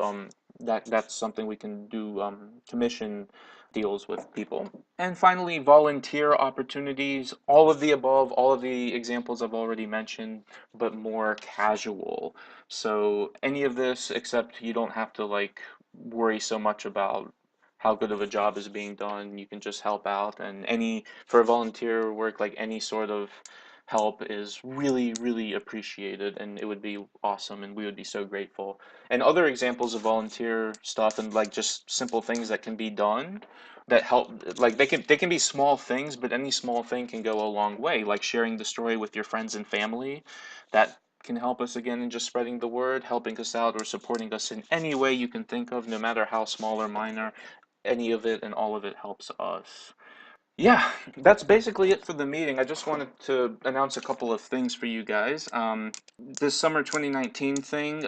that's something we can do, commission deals with people. And finally, volunteer opportunities. All of the above, all of the examples I've already mentioned, but more casual. So any of this, except you don't have to like worry so much about how good of a job is being done. You can just help out, and any for volunteer work, like any sort of help is really, really appreciated, and it would be awesome, and we would be so grateful. And other examples of volunteer stuff and like just simple things that can be done that help, like they can be small things, but any small thing can go a long way, like sharing the story with your friends and family. That can help us again in just spreading the word, helping us out, or supporting us in any way you can think of, no matter how small or minor. Any of it and all of it helps us. Yeah, that's basically it for the meeting. I just wanted to announce a couple of things for you guys. This summer 2019 thing,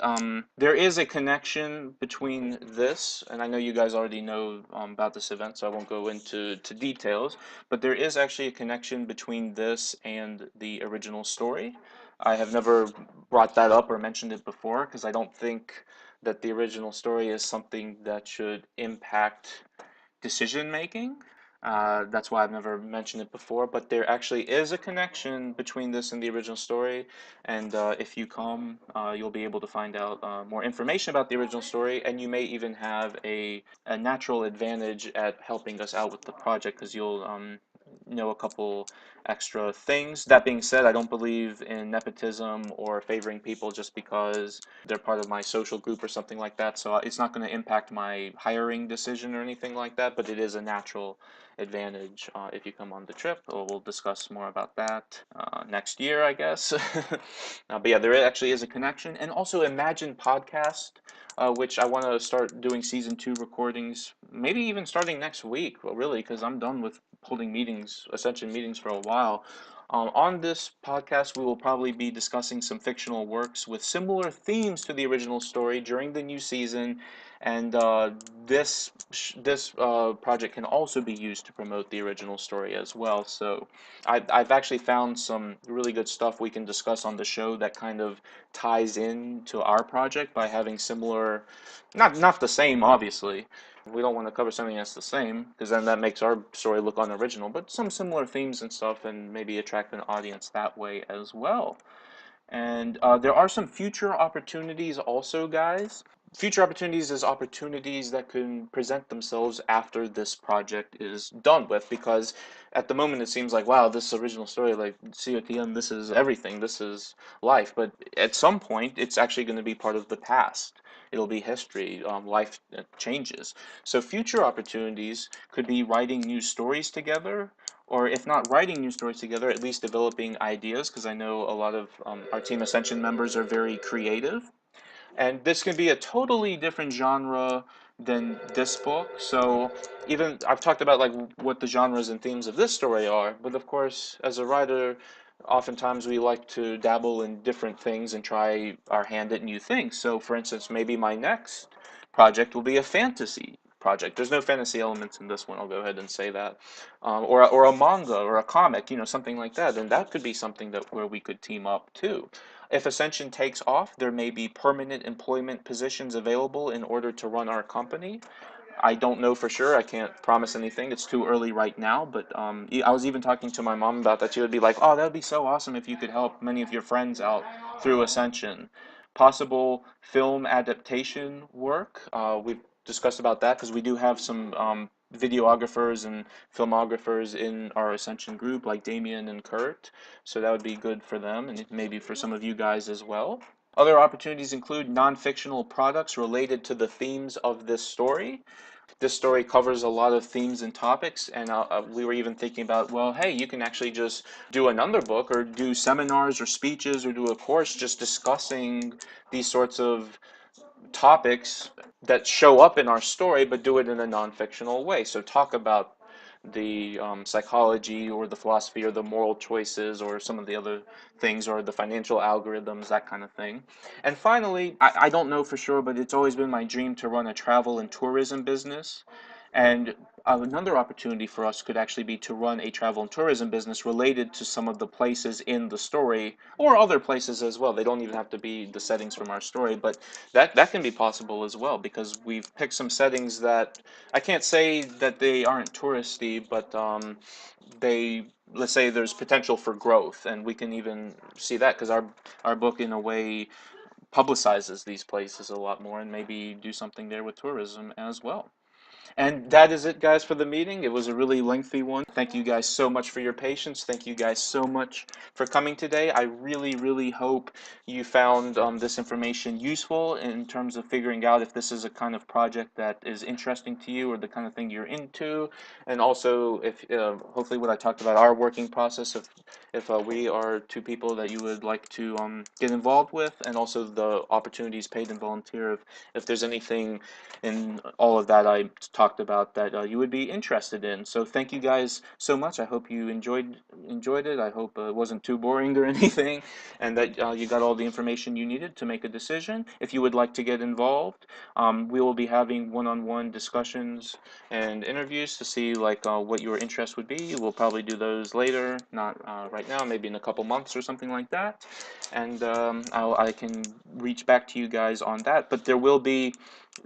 there is a connection between this, and I know you guys already know about this event, so I won't go into details, but there is actually a connection between this and the original story. I have never brought that up or mentioned it before because I don't think that the original story is something that should impact decision making. That's why I've never mentioned it before, but there actually is a connection between this and the original story. And if you come, you'll be able to find out more information about the original story, and you may even have a natural advantage at helping us out with the project because you'll know a couple extra things. That being said, I don't believe in nepotism or favoring people just because they're part of my social group or something like that. So it's not going to impact my hiring decision or anything like that, but it is a natural advantage if you come on the trip. We'll discuss more about that next year, I guess. But yeah, there actually is a connection. And also Imagine Podcast, which I want to start doing season 2 recordings, maybe even starting next week, well, really, because I'm done with holding meetings, Ascension meetings, for a while. On this podcast, we will probably be discussing some fictional works with similar themes to the original story during the new season, and this project can also be used to promote the original story as well. So I've actually found some really good stuff we can discuss on the show that kind of ties in to our project by having similar, not the same, obviously. We don't want to cover something that's the same because then that makes our story look unoriginal, but some similar themes and stuff, and maybe attract an audience that way as well. And there are some future opportunities also, guys. Future opportunities is opportunities that can present themselves after this project is done with, because at the moment it seems like, wow, this original story, like COTM, this is everything, this is life. But at some point, it's actually going to be part of the past. It'll be history. Life changes. So future opportunities could be writing new stories together, or if not writing new stories together, at least developing ideas, because I know a lot of our Team Ascension members are very creative. And this can be a totally different genre than this book. So even I've talked about like what the genres and themes of this story are, but of course, as a writer, oftentimes we like to dabble in different things and try our hand at new things. So for instance, maybe my next project will be a fantasy project. There's no fantasy elements in this one, I'll go ahead and say that. Or a manga or a comic, something like that. And that could be something that where we could team up too. If Ascension takes off, there may be permanent employment positions available in order to run our company. I don't know for sure. I can't promise anything. It's too early right now. But I was even talking to my mom about that. She would be like, "Oh, that would be so awesome if you could help many of your friends out through Ascension." possible film adaptation work. We've discussed about that because we do have some videographers and filmographers in our Ascension group, like Damien and Kurt. So that would be good for them and maybe for some of you guys as well. Other opportunities include non-fictional products related to the themes of this story. This story covers a lot of themes and topics, and we were even thinking about, well, hey, you can actually just do another book or do seminars or speeches or do a course just discussing these sorts of topics that show up in our story, but do it in a non-fictional way. So talk about the psychology or the philosophy or the moral choices or some of the other things or the financial algorithms, that kind of thing. And finally, I don't know for sure, but it's always been my dream to run a travel and tourism business. And another opportunity for us could actually be to run a travel and tourism business related to some of the places in the story or other places as well. They don't even have to be the settings from our story, but that can be possible as well because we've picked some settings that I can't say that they aren't touristy, but they, let's say there's potential for growth, and we can even see that because our book in a way publicizes these places a lot more and maybe do something there with tourism as well. And that is it, guys, for the meeting. It was a really lengthy one. Thank you guys so much for your patience. Thank you guys so much for coming today. I really, really hope you found this information useful in terms of figuring out if this is a kind of project that is interesting to you or the kind of thing you're into. And also, if hopefully what I talked about, our working process, if we are two people that you would like to get involved with, and also the opportunities paid and volunteer, if there's anything in all of that I talked about that you would be interested in. So thank you guys so much. I hope you enjoyed it. I hope it wasn't too boring or anything, and that you got all the information you needed to make a decision. If you would like to get involved, we will be having one-on-one discussions and interviews to see like what your interest would be. We'll probably do those later, not right now, maybe in a couple months or something like that. And I can reach back to you guys on that. But there will be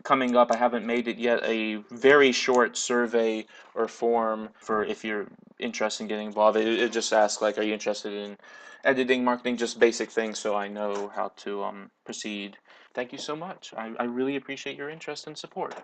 coming up, I haven't made it yet, a very short survey or form for if you're interested in getting involved. It just asks like, are you interested in editing, marketing, just basic things so I know how to proceed. Thank you so much. I really appreciate your interest and support.